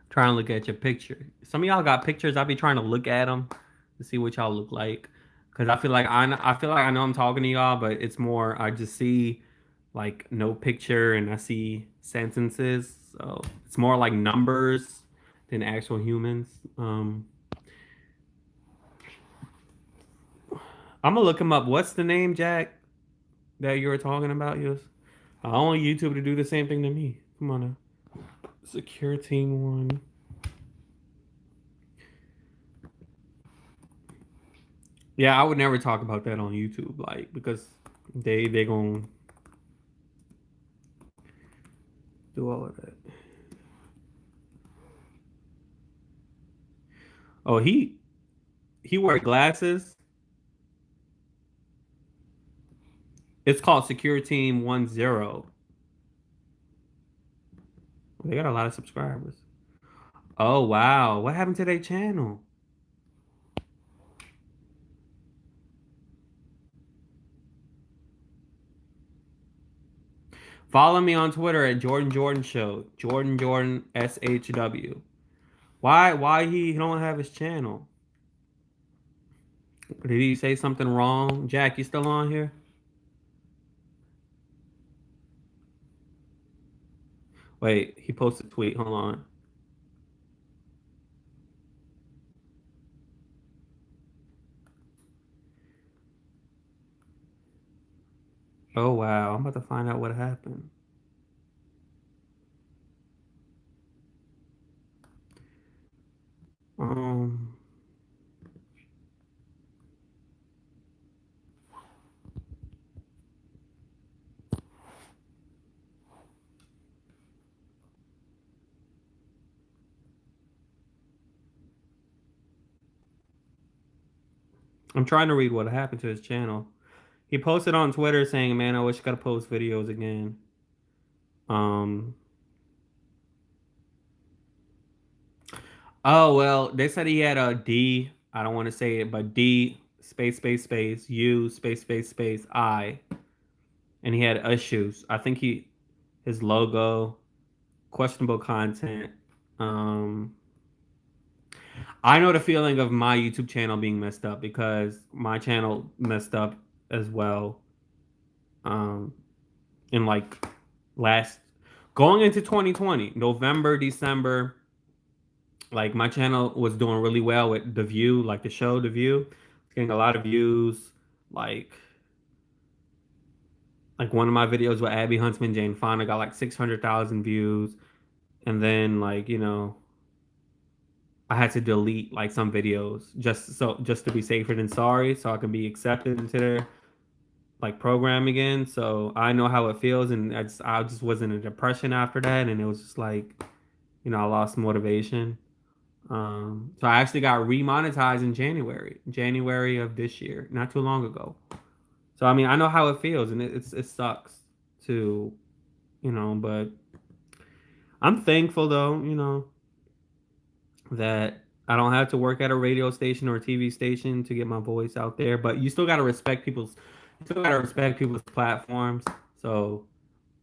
Trying to look at your picture. Some of y'all got pictures. I be trying to look at them to see what y'all look like. Cause I feel like I know I'm talking to y'all, but it's more I just see like no picture and I see sentences. So it's more like numbers than actual humans. I'm gonna look him up. What's the name, Jack, that you were talking about? Yes. I want YouTube to do the same thing to me. Come on now. Secure Team One. Yeah, I would never talk about that on YouTube, like because they gonna do all of that. Oh, he wear glasses. It's called Secure Team 10. They got a lot of subscribers. Oh wow, what happened to their channel? Follow me on Twitter at Jordan Jordan Show. Jordan SHW. Why he don't have his channel? Did he say something wrong? Jack, you still on here? Wait, he posted a tweet. Hold on. Oh wow, I'm about to find out what happened. Um, I'm trying to read what happened to his channel. He posted on Twitter saying, "Man, I wish I could post videos again." Um. Oh well, they said he had a D. I don't want to say it, but D space space space U space space space I. and he had issues. I think his logo, questionable content. Um, I know the feeling of my YouTube channel being messed up because my channel messed up as well. Um, in like last going into 2020, November, December, like my channel was doing really well with The View, like the show The View, getting a lot of views. Like like one of my videos with Abby Huntsman, Jane Fonda got like 600,000 views, and then like I had to delete like some videos just to be safer than sorry, so I can be accepted into their like program again. So I know how it feels, and I just was in a depression after that, and it was just like I lost motivation. So I actually got remonetized in January of this year, not too long ago. So I mean, I know how it feels, and it sucks to but I'm thankful though, that I don't have to work at a radio station or a TV station to get my voice out there. But you still gotta respect people's platforms. So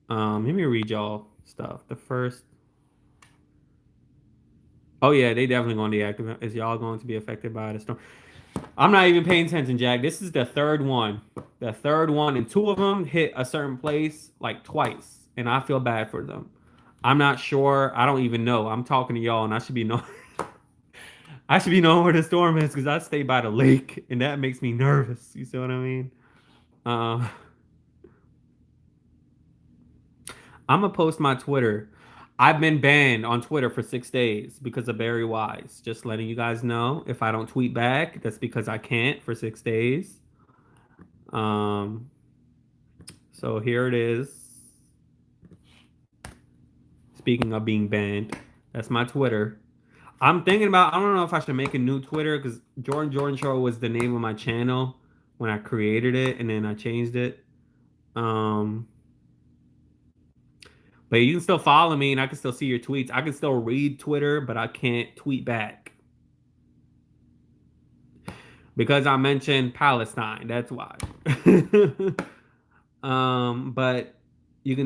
let me read y'all stuff. The first, oh yeah, they definitely going to deactivate. Is y'all going to be affected by the storm? I'm not even paying attention, Jack. This is the third one. The third one, and two of them hit a certain place like twice, and I feel bad for them. I'm not sure. I don't even know. I'm talking to y'all, and I should be knowing. I should be knowing where the storm is because I stay by the lake, and that makes me nervous. You see what I mean? Uh, I'm gonna post my Twitter. I've been banned on Twitter for 6 days because of Barry Wise. Just letting you guys know. If I don't tweet back, that's because I can't for 6 days. Um, so here it is. Speaking of being banned, that's my Twitter. I'm thinking about. I don't know if I should make a new Twitter because Jordan Show was the name of my channel when I created it, and then I changed it. Um, but you can still follow me, and I can still see your tweets. I can still read Twitter, but I can't tweet back because I mentioned Palestine. That's why. But